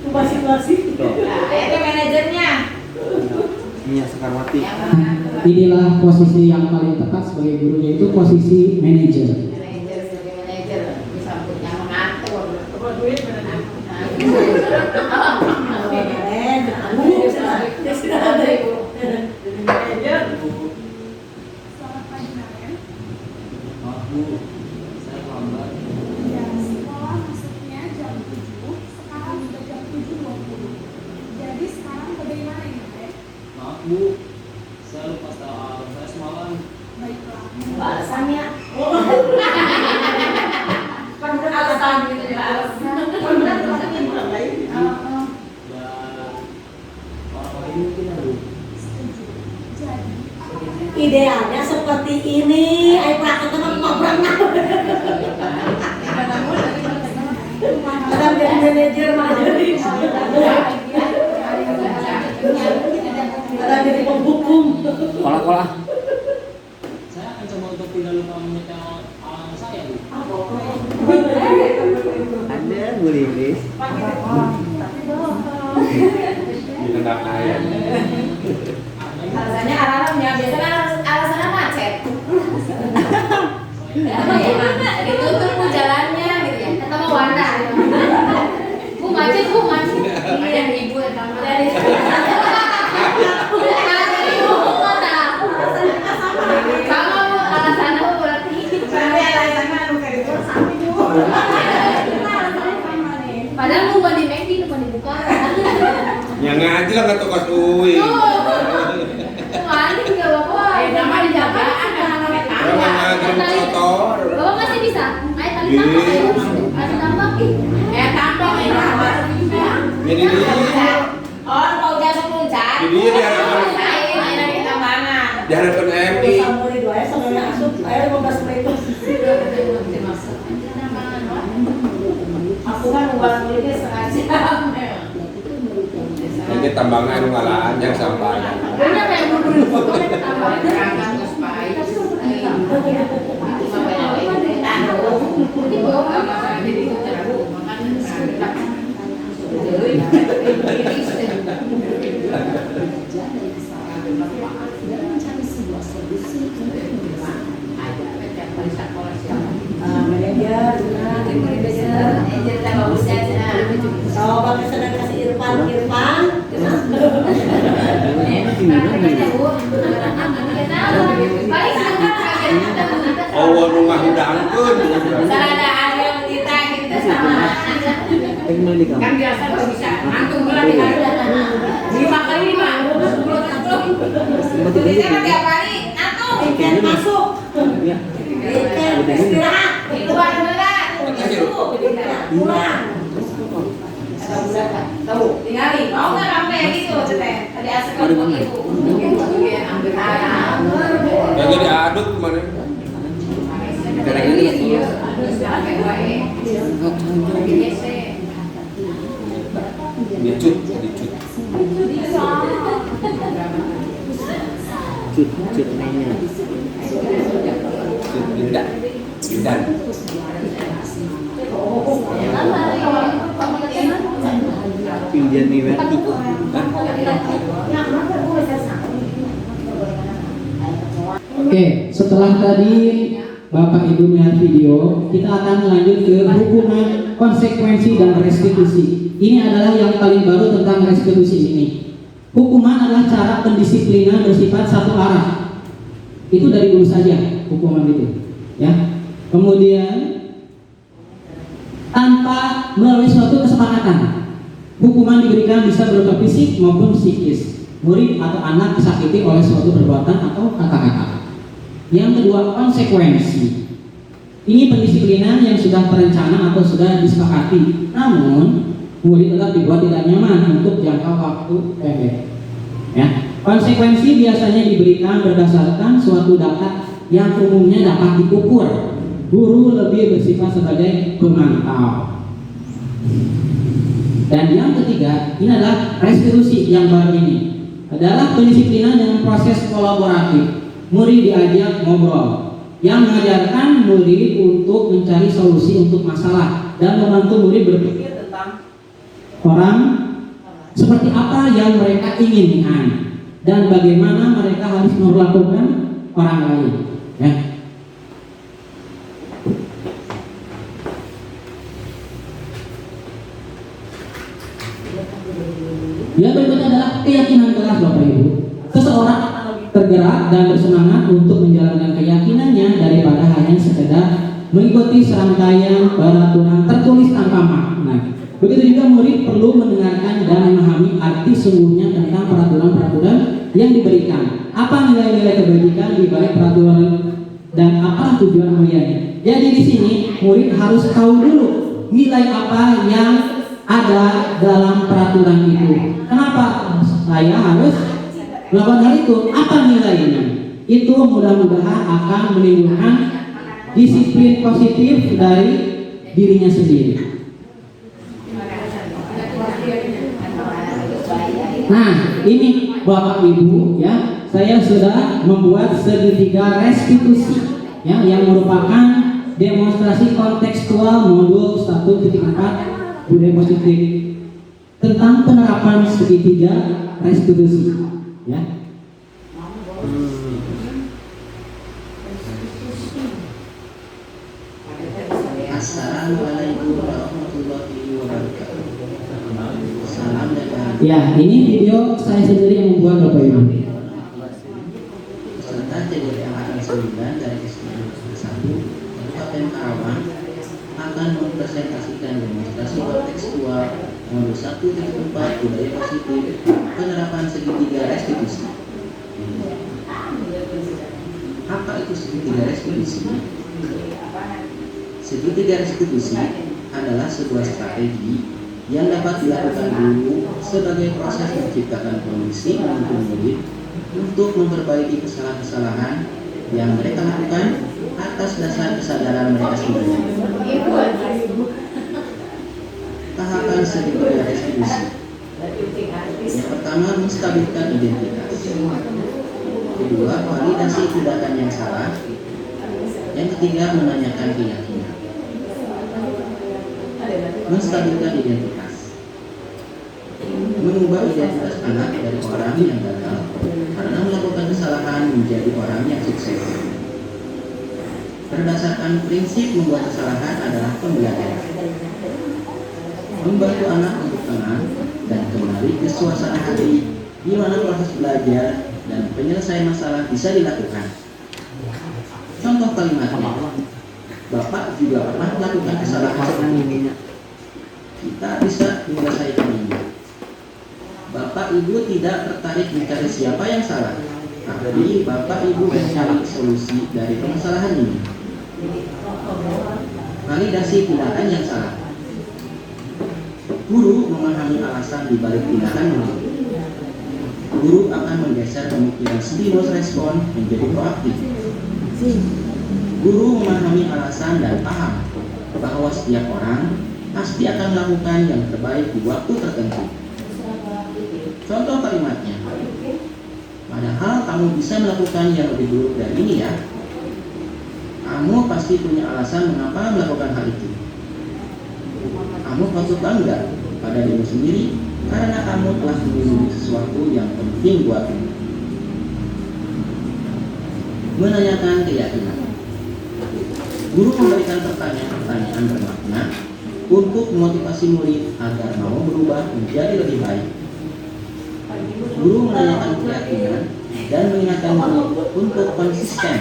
Ubah situasi. Itu manajernya. Iya, Sekarwati. Inilah posisi yang paling tepat sebagai guru, yaitu posisi manajer. Manajer sebagai manajer disambutnya mengatur. Duit benar. Keren, anu, ya sudah ada ibu. Selamat pagi Naren. Ya, sekolah masuknya jam 7, sekarang sudah jam 7.20. Jadi sekarang bagaimana ini, Naren? Maaf Bu, saya lupa tahu saya semalam. Baiklah. Alasannya. Alasan gitu ya alasan. Setuju. Jadi, Idealnya seperti ini, ayo praktek sama ngobrol. Kadang jadi manajer mah jadi. Kolak-kolak. Saya akan coba untuk tidak lupa menyetel alarm saya, Bu. Ada Bu Lilis. Dikendak air. Alasannya alarmnya, biasanya alasannya macet. Apa ya? Ditutup bu jalannya gitu ya. Atau mau warna. Bu macet. Iya ibu yang tambah dari. Sama bu alasannya bu berarti. Alasannya kayak gitu sama bu. Padahal mau mandi Maggi depan dibuka. Yang ngaji lah nggak tugas UI. Mandi juga bapak. Nama dijaga anak-anak. Jangan ngaji kotor. Bapak masih bisa? Ayo tali tambak ayo. Tali tambak. Tambak ini harus bisa. Jadi dia. Oh, mau jasa puncak. Jadi dia diharapkan. Ini di tambangan. Diharapkan MI. Sampai dua ya sampai asup. Ayo 15 menit. Aku kan buat kulitnya setengah jam. Ini tambangan ngalaan yang sampah. Benar kayak buru-buru tambangan. Oh, rumah hidangkeun. Kan biasa tuh bisa ngantung bulan di hari 5 kali 5 Jadi tiap kali ngantung weekend masuk weekend istirahat keluar beneran pulang tahu tinggalin mau nggak sampai gitu teh tadi asal kamu ibu ambil ayam Lagi diaduk kemana? Dicut. Cut mainnya. Dindan. Indian nih berarti. Oke, setelah tadi Bapak Ibu melihat video, kita akan lanjut ke hukuman, konsekuensi, dan restitusi. Ini adalah yang paling baru tentang restitusi ini. Hukuman adalah cara pendisiplinan bersifat satu arah. Itu dari dulu saja hukuman itu, ya. Kemudian tanpa melalui suatu kesepakatan, hukuman diberikan bisa berupa fisik maupun psikis. Murid atau anak disakiti oleh suatu perbuatan atau kata-kata. Yang kedua, konsekuensi. Ini pendisiplinan yang sudah terencana atau sudah disepakati, namun murid tetap dibuat tidak nyaman untuk jangka waktu pendek. Ya. Konsekuensi biasanya diberikan berdasarkan suatu data yang umumnya dapat diukur. Guru lebih bersifat sebagai pemantau. Dan yang ketiga, ini adalah restitusi yang baru ini. Adalah pendisiplinan dengan proses kolaboratif. Murid diajak ngobrol, yang mengajarkan murid untuk mencari solusi untuk masalah dan membantu murid berpikir tentang orang seperti apa yang mereka inginkan dan bagaimana mereka harus memperlakukan orang lain. Ya. Yang berikutnya adalah keyakinan kelas, Bapak Ibu. Seseorang akan lebih tergerak dan bersemangat untuk menjalankan keyakinannya daripada hanya sekedar mengikuti serangkaian peraturan tertulis tanpa makna. Begitu juga murid perlu mendengarkan dan memahami arti sungguhnya tentang peraturan-peraturan yang diberikan. Apa nilai-nilai kebajikan di balik peraturan dan apa tujuan mulianya. Jadi di sini murid harus tahu dulu nilai apa yang ada dalam peraturan itu. Kenapa saya harus melakukan hal itu? Apa nilainya? Itu mudah-mudahan akan menimbulkan disiplin positif dari dirinya sendiri. Nah, ini Bapak Ibu ya, saya sudah membuat segitiga restitusi ya, yang merupakan demonstrasi kontekstual modul 1.4 budaya positif tentang penerapan segitiga restitusi ya. Assalamualaikum warahmatullahi wabarakatuh. Salam dan Ya, ini video saya sendiri yang membuat Bapak Ibu. peserta TDP Angkatan 9 dari SD 1 Kabupaten Karawang akan mempresentasikan demonstrasi kontekstual modul 1.4 budaya positif penerapan segitiga restitusi. Apa itu segitiga restitusi? Segitiga restitusi adalah sebuah strategi yang dapat dilakukan guru sebagai proses menciptakan kondisi menuntun murid untuk memperbaiki kesalahan-kesalahan yang mereka lakukan atas dasar kesadaran mereka sendiri. Tahapan segitiga restitusi. Yang pertama, menstabilkan identitas. Kedua, validasi tindakan yang salah. Yang ketiga, menanyakan keyakinan. Menstabilkan identitas. Mengubah identitas anak dari orang yang gagal karena melakukan kesalahan menjadi orang yang sukses. Berdasarkan prinsip membuat kesalahan adalah pembelajaran. Membantu anak untuk tenang dan kembali ke suasana hati di mana proses belajar dan penyelesaian masalah bisa dilakukan. Contoh kalimatnya, Bapak juga pernah melakukan kesalahan seperti ini. Kita bisa menyelesaikan ini. Bapak Ibu tidak tertarik mencari siapa yang salah, tapi Bapak Ibu mencari solusi dari permasalahan ini. Validasi tindakan yang salah. Guru memahami alasan di balik tindakan murid. Guru akan menggeser pemikiran stimulus respon menjadi proaktif. Guru memahami alasan dan paham bahwa setiap orang pasti akan melakukan yang terbaik di waktu tertentu. Contoh kalimatnya, padahal kamu bisa melakukan yang lebih buruk dari ini ya. Kamu pasti punya alasan mengapa melakukan hal itu. Kamu patut bangga pada dirimu sendiri karena kamu telah memiliki sesuatu yang penting buatmu. Menanyakan keyakinan. Guru memberikan pertanyaan-pertanyaan bermakna untuk memotivasi murid agar mau berubah menjadi lebih baik. Guru menanyakan keyakinan dan mengingatkan murid untuk konsisten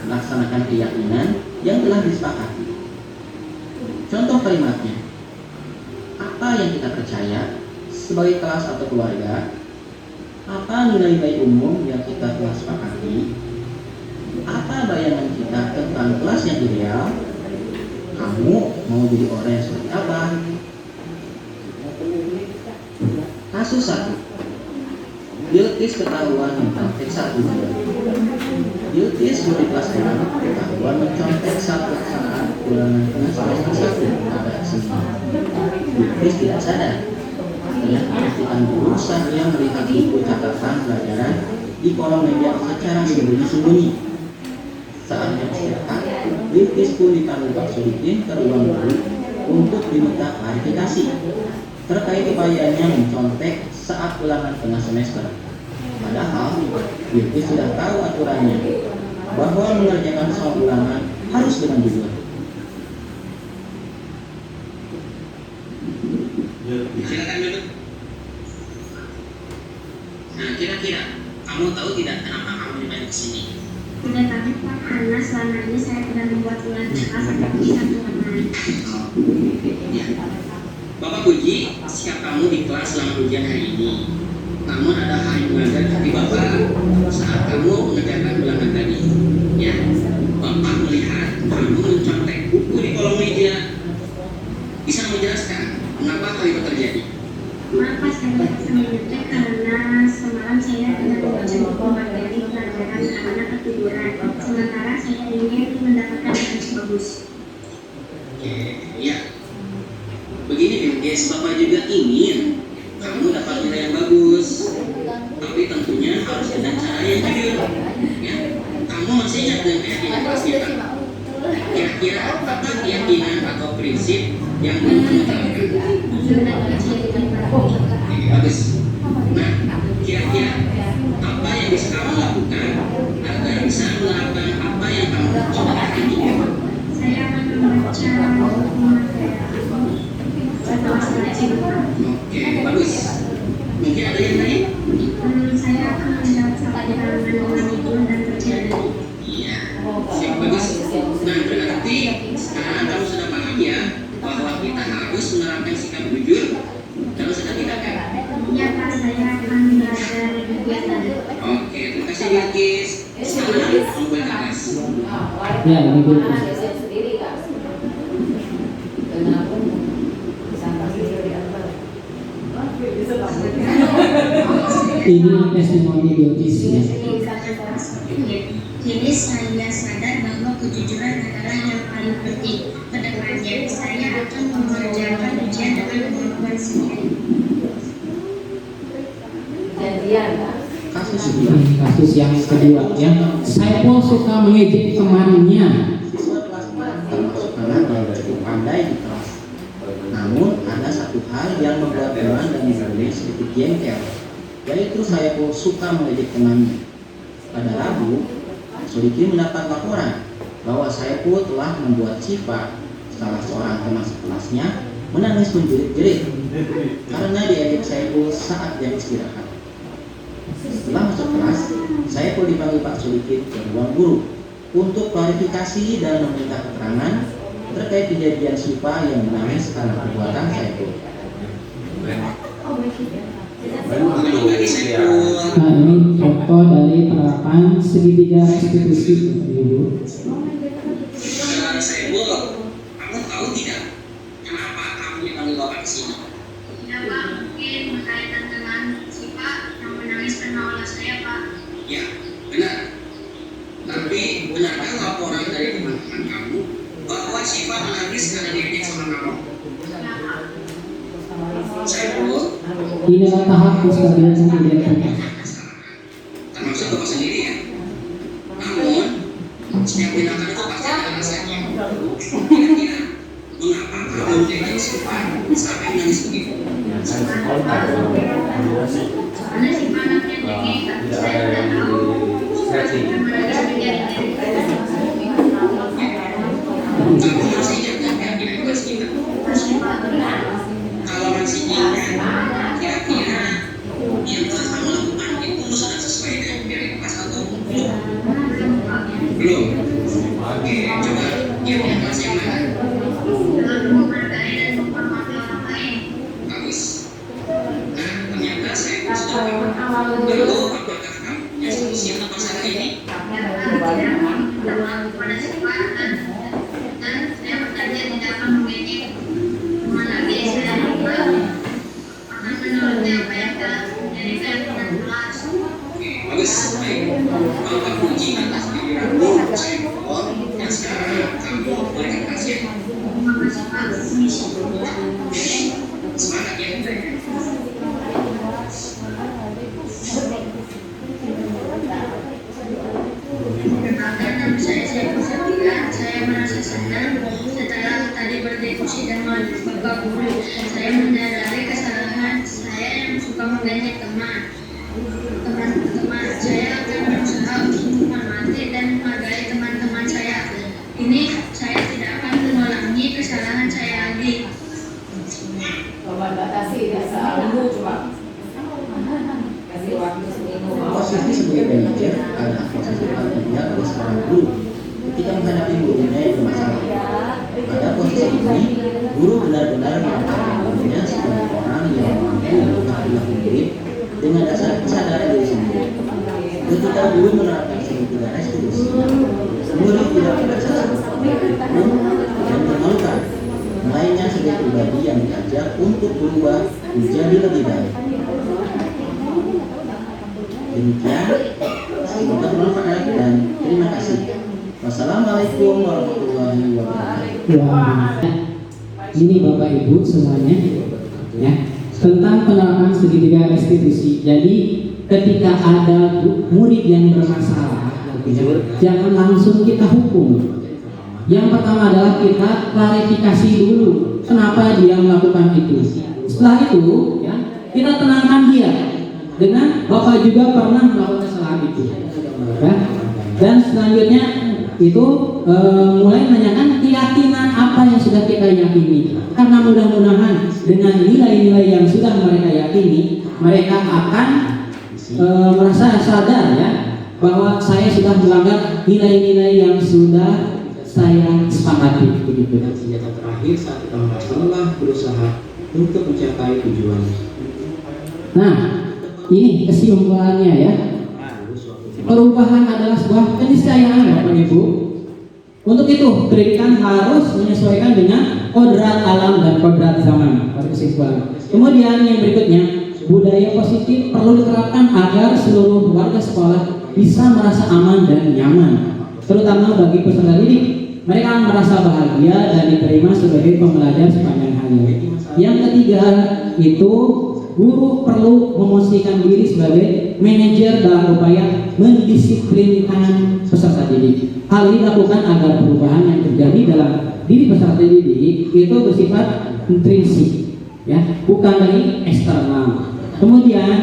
melaksanakan keyakinan yang telah disepakati. Contoh kalimatnya, apa yang kita percaya sebagai kelas atau keluarga? Apa nilai-nilai umum yang kita telah sepakati? Apa bayangan kita tentang kelas yang ideal? Kamu mau jadi orang yang seperti apa? Kasus 1. Bilqis ketahuan mencontek satu bulan. Bilqis murid kelas 6 ketahuan mencontek satu saat ulangan kelas semester 1 pada Senin. Bilqis tidak sadar. Ia perhatikan guru saat ia melihat buku catatan pelajaran di kolom meja secara sembunyi-sembunyi. Saatnya istirahat, Bilqis pun dipanggil Pak Solikin ke ruang guru untuk diminta klarifikasi terkait upayanya mencontek saat ulangan tengah semester. Padahal Bilqis sudah tahu aturannya bahwa mengerjakan soal ulangan harus dengan jujur. Silakan duduk. Nah, kira-kira kamu tahu tidak kenapa kamu dipanggil ke sini? Tidak tahu Pak, karena selama ini saya tidak membuat ulangan kelas seperti satu ulangan. Ya. Bapak puji sikap kamu di kelas selama ujian hari ini. Namun ada hal yang melanggar hati Bapak saat kamu mengerjakan ulangan tadi. Ya, Bapak melihat kamu mencontek buku di kolom meja. Bisa menjelaskan mengapa hal itu terjadi? Maaf Pak, saya bisa mengetek karena semalam saya tidak membaca buku materi pelajaran karena ketiduran. Sementara saya ingin mendapatkan nilai bagus. Oke, ya. Begini Bilqis, Bapak juga ingin kamu dapat nilai yang bagus. Tapi tentu kita. Kira-kira apa keyakinan atau prinsip yang mau kamu terapkan? Bagus. Nah, kira-kira apa yang bisa kamu lakukan agar bisa melakukan apa yang kamu coba ini? Saya akan membaca Oke, bagus. Mungkin ada yang lain? Saya akan menjawab dengan ibu dan terjadi. Iya, siap, bagus. Nah, berarti sekarang kamu sudah paham ya bahwa kita harus menerapkan sikap jujur dalam setiap tindakan. Iya Pak, saya akan belajar lebih baik. Oke, terima kasih Bilkis. Sekarang kamu boleh tes. Ya, ini dulu. Ini testimoni Bilkis ya. Jadi saya sadar bahwa kejujuran adalah yang paling penting. Kedepannya saya akan mengerjakan ujian dengan kemampuan sendiri. Kasus yang kedua ya. Saya pun suka mengejek temannya. Siswa kelas 4 termasuk anak yang cukup pandai di kelas. Namun ada satu hal yang membuat teman dan muridnya sedikit jengkel, yaitu saya pun suka mengejek temannya. Pada Rabu, Sodiki mendapat laporan bahwa saya pun telah membuat Siva, salah seorang teman sekelasnya, menangis menjerit-jerit karena diejek saya pun saat jam istirahat. Setelah masuk kelas, saya pun dipanggil Pak Sodiki ke ruang guru untuk klarifikasi dan meminta keterangan terkait kejadian Siva yang menangis karena perbuatan saya pun. Nah, ini foto dari penerapan segitiga restitusi Ibu. Saiful, kamu tahu tidak kenapa kamu dipanggil Bapak ke sini? Ya Pak, mungkin berkaitan dengan Siva yang menangis karena olah saya Pak. Ya, benar. Tapi benarkah laporan dari teman-teman kamu bahwa Siva menangis karena diejek sama kamu? Saiful, Ini adalah tahap kestabilan identitas. termasuk Bapak sendiri ya. Namun, setiap tindakan itu pasti ada alasannya. Kira-kira, mengapa kamu menjadi Siva sampai menangis begitu? Karena Siva anaknya tinggi, tapi saya tidak tahu. Kamu masih ingat kan keyakinan kita? Kalau masih ingat, kira-kira yang telah kamu lakukan itu sudah sesuai dengan prioritas atau belum? Belum. Oke, coba kira-kira kelas yang mana? Dengan menghargai dan menghormati orang lain. Bagus. Nah, ternyata saya sudah tahu. Lalu, apakah kamu punya solusi untuk masalah ini? Pada Siva dan saya berjanji tidak akan mengejek. Lagi saya lupa akan menuruti apa yang telah menjadi keyakinan kelas. Bagus, baik. Bapak puji atas pikiranmu, saya mohon. Dan sekarang kamu boleh ke pasien. Terima kasih Pak. Semangat ya. Perkenalkan, saya Satria. Saya merasa senang setelah tadi berdiskusi dengan Bapak Guru. Saya menyadari kesalahan saya yang suka mengejek teman-teman. Saya akan berusaha untuk menghormati dan menghargai teman-teman saya. Ini saya tidak akan mengulangi kesalahan saya lagi. Posisi sebagai manajer adalah posisi paling ideal bagi seorang guru ketika menghadapi muridnya yang bermasalah. Pada posisi ini, guru benar-benar menempatkan dirinya sebagai orang yang mampu mengetahui murid dengan dasar kesadaran diri sendiri. Ketika guru menerapkan segitiga restitusi, murid tidak merasa seperti dan memalukan, melainnya sebagai pribadi yang diajak untuk berubah menjadi lebih baik. Demikian, semoga bermanfaat dan terima kasih. Wassalamualaikum warahmatullahi wabarakatuh. Wah, ini Bapak Ibu semuanya ya tentang penerapan segitiga restitusi. Jadi ketika ada murid yang bermasalah Jangan langsung kita hukum. Yang pertama adalah kita klarifikasi dulu kenapa dia melakukan itu. Setelah itu, ya, kita tenangkan dia dengan Bapak juga pernah melakukan kesalahan itu. Ya. Dan selanjutnya itu mulai menanyakan keyakinan apa yang sudah kita yakini. Karena mudah-mudahan dengan nilai-nilai yang sudah mereka yakini, mereka akan merasa sadar ya bahwa saya sudah melanggar nilai-nilai yang sudah saya sepakati begitu. Dan senjata terakhir saat kita merasa lelah berusaha untuk mencapai tujuan. Nah, ini kesimpulannya ya. Perubahan adalah sebuah keniscayaan Bapak Ibu. Untuk itu, pendidikan harus menyesuaikan dengan kodrat alam dan kodrat zaman. Pada kesimpulan. Kemudian yang berikutnya, budaya positif perlu diterapkan agar seluruh warga sekolah bisa merasa aman dan nyaman, terutama bagi peserta didik. Mereka merasa bahagia dan diterima sebagai pembelajar sepanjang hari. Yang ketiga itu guru perlu memosisikan diri sebagai manajer dalam upaya mendisiplinkan peserta didik. Hal ini dilakukan agar perubahan yang terjadi dalam diri peserta didik itu bersifat intrinsik, ya, bukan dari eksternal. Kemudian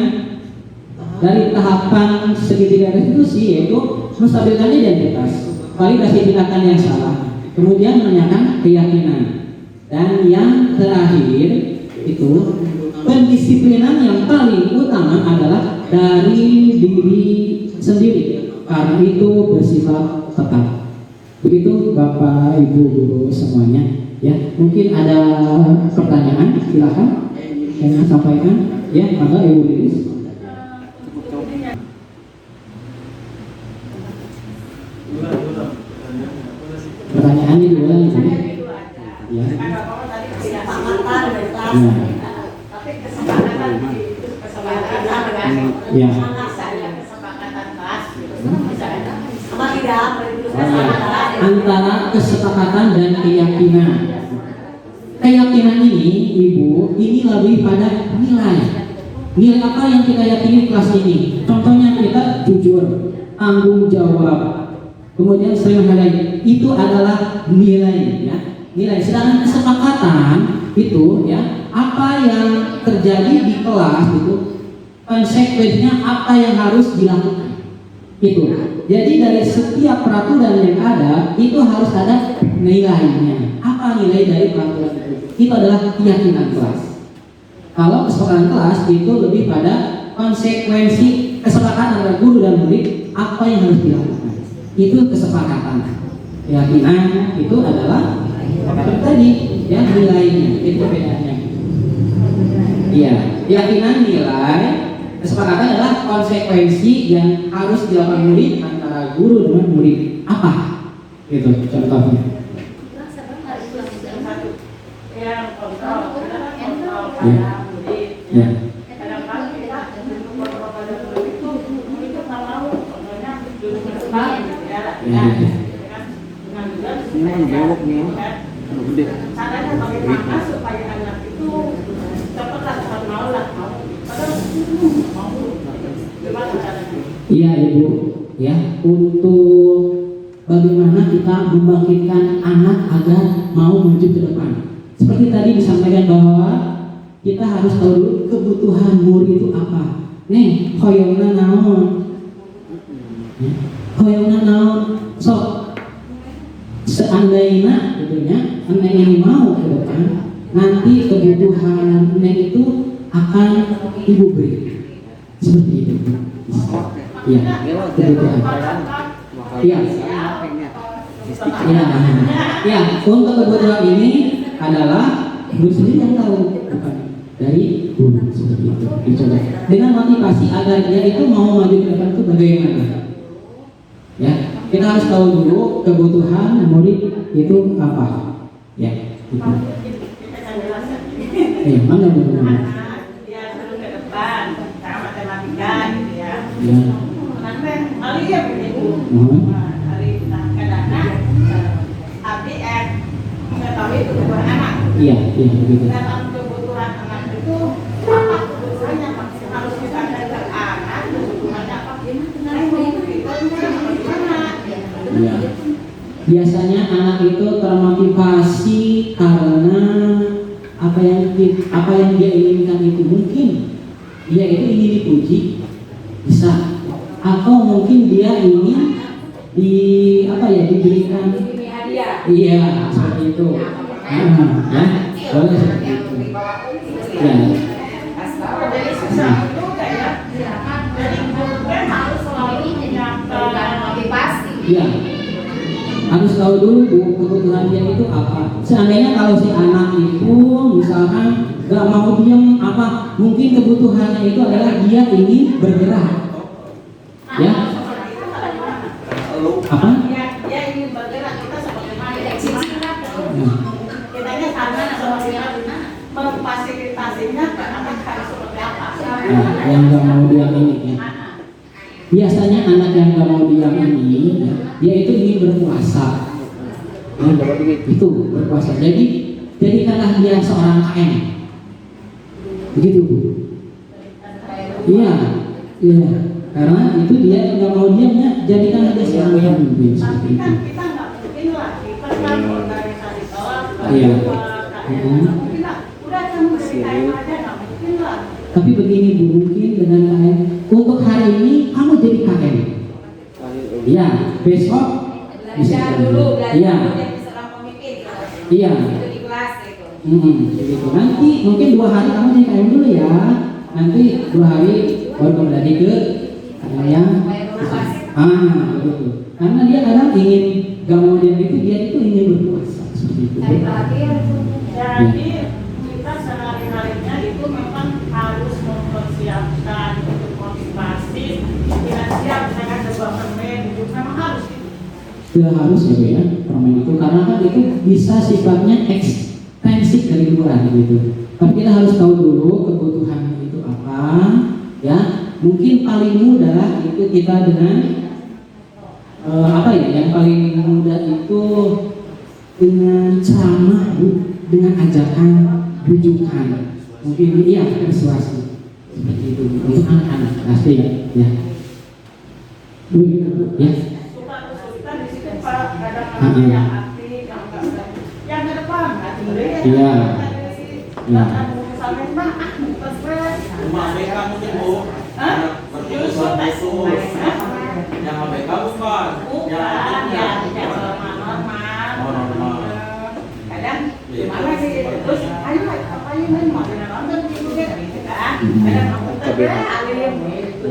dari tahapan segitiga restitusi yaitu menstabilkan identitas, validasi tindakan yang salah, kemudian menanyakan keyakinan, dan yang terakhir itu pendisiplinan yang paling utama adalah dari diri sendiri, karena itu bersifat tetap. Begitu Bapak Ibu Guru semuanya, ya. Mungkin ada pertanyaan, silakan yang sampaikan, ya. Maka Ibu Lilis. Pertanyaannya diulang ya. Ya. Tapi kesepakatan itu kesepakatan dengan Ya. kesepakatan kelas sama tidak Antara kesepakatan dan keyakinan. Keyakinan ini, Ibu, ini lebih pada nilai. Nilai apa yang kita yakini di kelas ini? Contohnya kita jujur, tanggung jawab, kemudian sering menghargai. Itu adalah nilai, ya. Nilai. Sedangkan kesepakatan itu, ya, apa yang terjadi di kelas itu konsekuensinya apa yang harus dilakukan. Itu. Jadi dari setiap peraturan yang ada itu harus ada nilainya. Apa nilai dari peraturan itu? Itu adalah keyakinan kelas. Kalau kesepakatan kelas itu lebih pada konsekuensi kesepakatan antara guru dan murid apa yang harus dilakukan. Itu kesepakatan. Keyakinan itu adalah tadi ya nilainya, itu bedanya. Iya, keyakinan nilai, kesepakatan adalah konsekuensi yang harus dilakukan murid antara guru dengan murid. Apa? Gitu contohnya. yang kontrol Ya. Ya. kadang-kadang kita kontrol pada murid itu nggak mau pokoknya duduk bersama ya caranya bagaimana supaya anak itu cepatlah mau padahal mau gimana caranya? Iya Ibu, ya, untuk bagaimana kita membangkitkan anak agar mau maju ke depan. Seperti tadi disampaikan bahwa kita harus tahu dulu kebutuhan murid itu apa. Nih, hoyongna naon? Hoyongna naon? Sok seandainya tentunya Neng ini mau ke depan, nanti kebutuhan Neng itu akan Ibu beri. Seperti itu. Iya, kebutuhan. Iya. Ya, untuk kebutuhan ini adalah guru sendiri yang tahu, bukan dari guru, seperti itu. Dicoba dengan motivasi agar dia itu mau maju ke depan itu bagaimana? Ya, kita harus tahu dulu kebutuhan murid itu apa. Ya, gitu. Mana benar? Dia suruh ke depan, cara matematika gitu ya. Ya. Nanti kali ya begitu. Kali kadang-kadang abdi mengetahui kebutuhan anak. Iya, begitu. Dalam kebutuhan anak itu apa kebutuhannya harus kita ajarkan anak kebutuhannya apa? Nah, itu bagaimana? Ya. Biasanya anak itu termotivasi karena apa yang dia inginkan itu, mungkin dia itu ingin dipuji, bisa, atau mungkin dia ingin diberikan, iya seperti itu. Ya, boleh seperti itu. Ya. Ya, harus tahu dulu kebutuhan dia itu apa. Seandainya kalau si anak itu misalkan gak mau diam, mungkin kebutuhannya itu adalah dia ingin bergerak. Ya, apa? Dia ingin bergerak, kita seperti mana? Kitanya sama seperti memfasilitasinya anak harus seperti apa? Nah, yang gak mau diam ini ya. Biasanya anak yang gak mau diam ini ya, dia itu ingin berpuasa. Itu berpuasa. Jadikanlah dia seorang KM. Begitu. Iya. Karena itu dia nggak mau diamnya, jadikanlah dia seorang KM. Tapi kan kita nggak mungkin lah, kita kan organisasi kelas, Iya. udah kamu jadi KM aja, nggak mungkin lah. Tapi begini Bu, mungkin dengan KM untuk hari ini kamu jadi KM. Iya, besok bisa dulu, iya. jadi seorang pemimpin. Iya. Itu di kelas gitu. Begitu. Nanti mungkin 2 hari kamu jadi KM dulu ya. Nanti 2 hari baru kembali ke yang begitu. Karena dia kadang ingin gak mau dia itu ingin berpuasa seperti itu. Jadi kita sehari-harinya itu memang harus mempersiapkan untuk motivasi finansial, misalkan sebuah permen itu memang harus gitu. Tidak harus ya Bu ya permen itu, karena kan itu bisa sifatnya ekstensif dari luar gitu. Tapi kita harus tahu dulu kebutuhannya itu apa ya. Mungkin paling mudah itu kita dengan yang paling mudah itu dengan ceramah Bu, dengan ajakan rujukan, mungkin persuasi seperti itu untuk anak-anak pasti ya. Bu, ya. Suka kesulitan di situ Pak, kadang-kadang yang aktif, yang ke depan, Iya. misalnya stres. Rumah BK mungkin Bu. Justru tes Yang ABK bukan. bukan, yang normal. Kadang gimana sih, terus ayo apa ini mau nonton gitu kan, kadang aku alim gitu.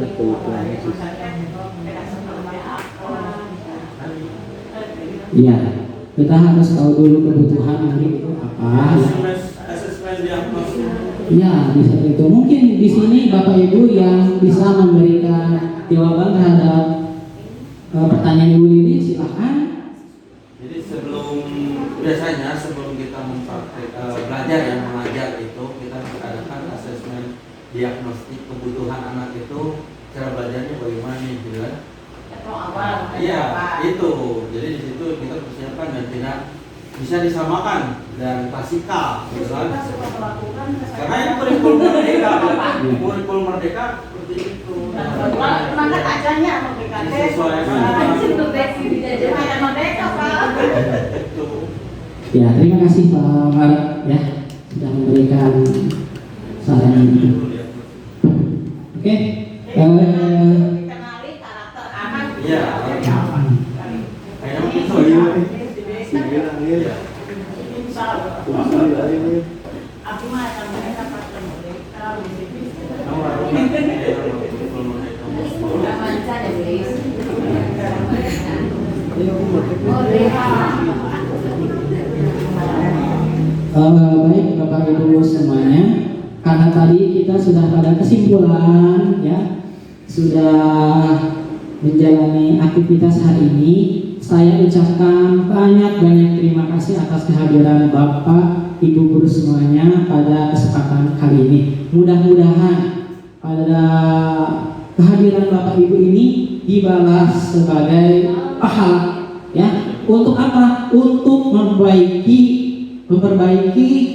Iya, kita harus tahu dulu kebutuhan murid itu apa. Asesmen diagnosis. Ya, bisa itu. Mungkin di sini Bapak Ibu yang bisa memberikan jawaban terhadap pertanyaan Ibu Lili, silakan. Jadi biasanya sebelum kita belajar yang mengajar itu, kita adakan asesmen diagnostik kebutuhan anak itu, cara belajarnya bagaimana nih, gitu kan? Iya, itu. Jadi di situ kita persiapkan dan tidak bisa disamakan dan klasikal, gitu kan? Karena ini kurikulum merdeka, kurikulum merdeka seperti itu. Maka acaranya PKT merdeka Pak. Ya, terima kasih Pak Maret ya sudah memberikan saran itu. Oke. Kenali karakter anak. Iya. Kayak gitu ya. Aku mah akan mendapat merdeka. Baik Bapak Ibu semuanya, karena tadi kita sudah pada kesimpulan ya, sudah menjalani aktivitas hari ini, saya ucapkan banyak terima kasih atas kehadiran Bapak Ibu guru semuanya pada kesempatan kali ini. Mudah-mudahan pada kehadiran Bapak Ibu ini dibalas sebagai pahala ya. Untuk apa? Untuk memperbaiki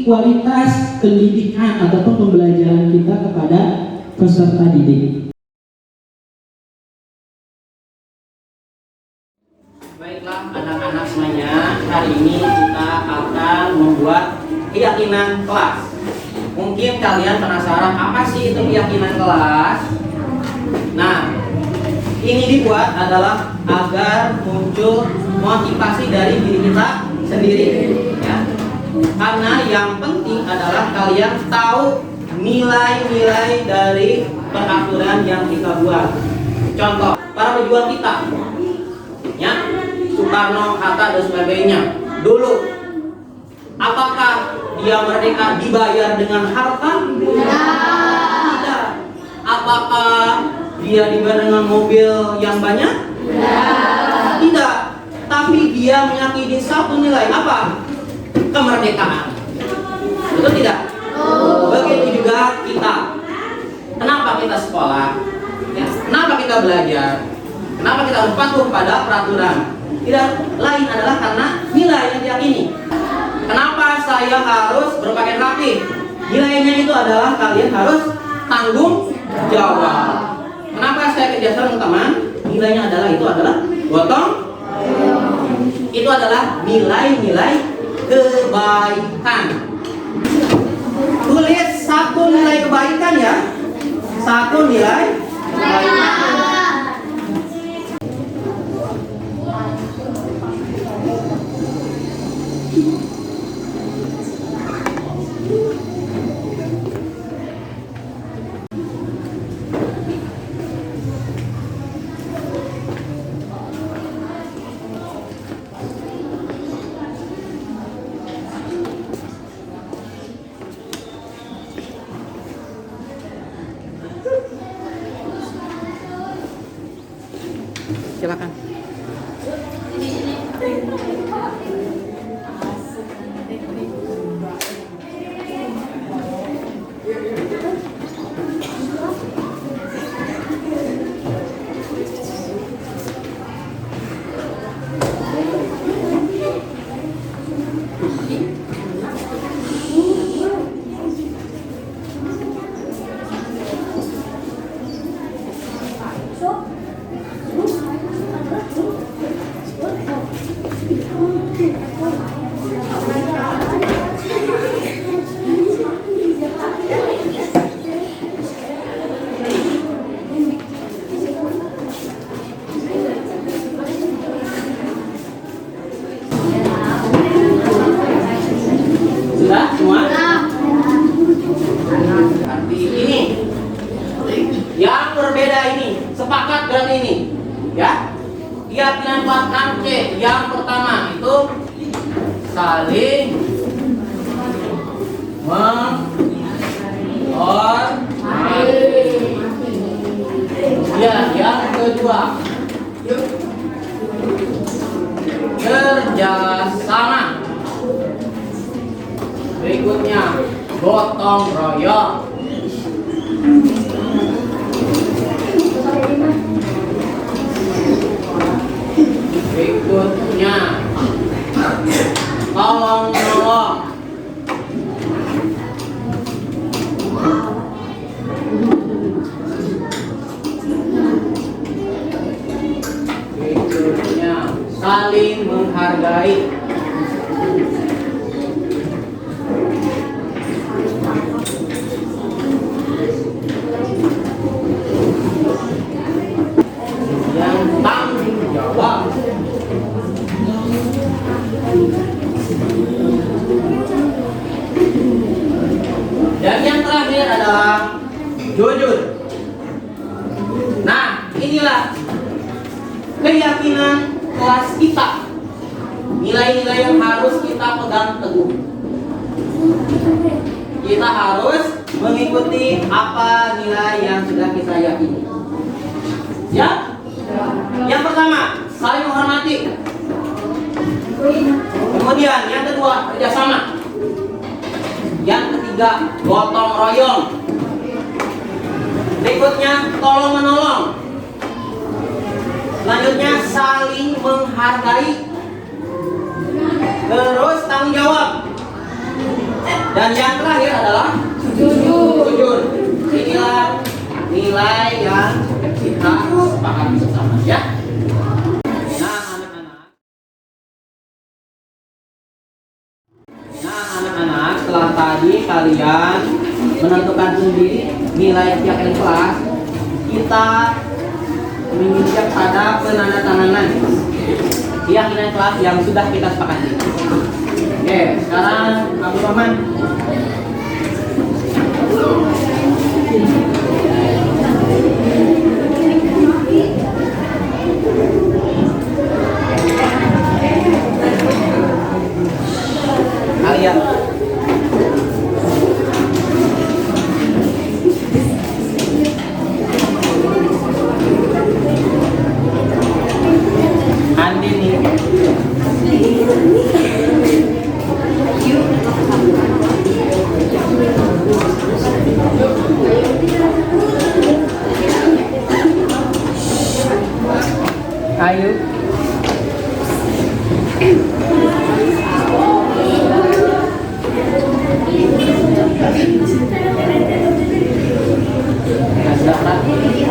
kualitas pendidikan ataupun pembelajaran kita kepada peserta didik. Baiklah anak-anak semuanya, hari ini kita akan membuat keyakinan kelas. Mungkin kalian penasaran apa sih itu keyakinan kelas? Nah, ini dibuat adalah agar muncul motivasi dari diri kita sendiri, ya. Karena yang penting adalah kalian tahu nilai-nilai dari peraturan yang kita buat. Contoh, para pejuang kita, ya, Soekarno, Hatta dan sebagainya. Dulu, apakah dia merdeka dibayar dengan harta? Tidak. Apakah dia dibayar dengan mobil yang banyak? Tidak. Tapi dia meyakini satu nilai apa? Kemerdekaan. Betul tidak? Begitu juga kita. Kenapa kita sekolah? Ya. Kenapa kita belajar? Kenapa kita harus patuh pada peraturan? Tidak lain adalah karena nilai yang diyakini. Kenapa saya harus berpakaian rapi? Nilainya itu adalah kalian harus tanggung jawab. Kenapa saya kerja sama teman? Nilainya adalah itu adalah gotong. Itu adalah nilai-nilai kebaikan. Tulis satu nilai kebaikan ya. Satu nilai kebaikan. Silakan. Sudah semua? Arti ini yang berbeda ini sepakat berarti ini, ya. Keyakinan kelas C yang pertama itu saling menghormati. Ya, yang kedua kerjasama. Berikutnya gotong royong. Berikutnya tolong menolong. Berikutnya saling menghargai. Yang tanggung jawab. Dan yang terakhir adalah jujur. Nah, inilah keyakinan kelas kita. Nilai-nilai yang harus kita pegang teguh. Kita harus mengikuti apa nilai yang sudah kita yakini. Ya? Yang pertama, saling menghormati. Kemudian yang kedua, kerjasama. Yang ketiga, gotong royong. Berikutnya, tolong menolong. Selanjutnya, saling menghargai. Terus tanggung jawab. Dan yang terakhir adalah jujur. Inilah nilai yang kita sepakati bersama, ya. kalian menentukan sendiri nilai tiap kelas. Kita menginjak pada penandatanganan keyakinan kelas yang sudah kita sepakati. Oke, sekarang Abdul Rahman. Alia. Andini. Ayu. Azra.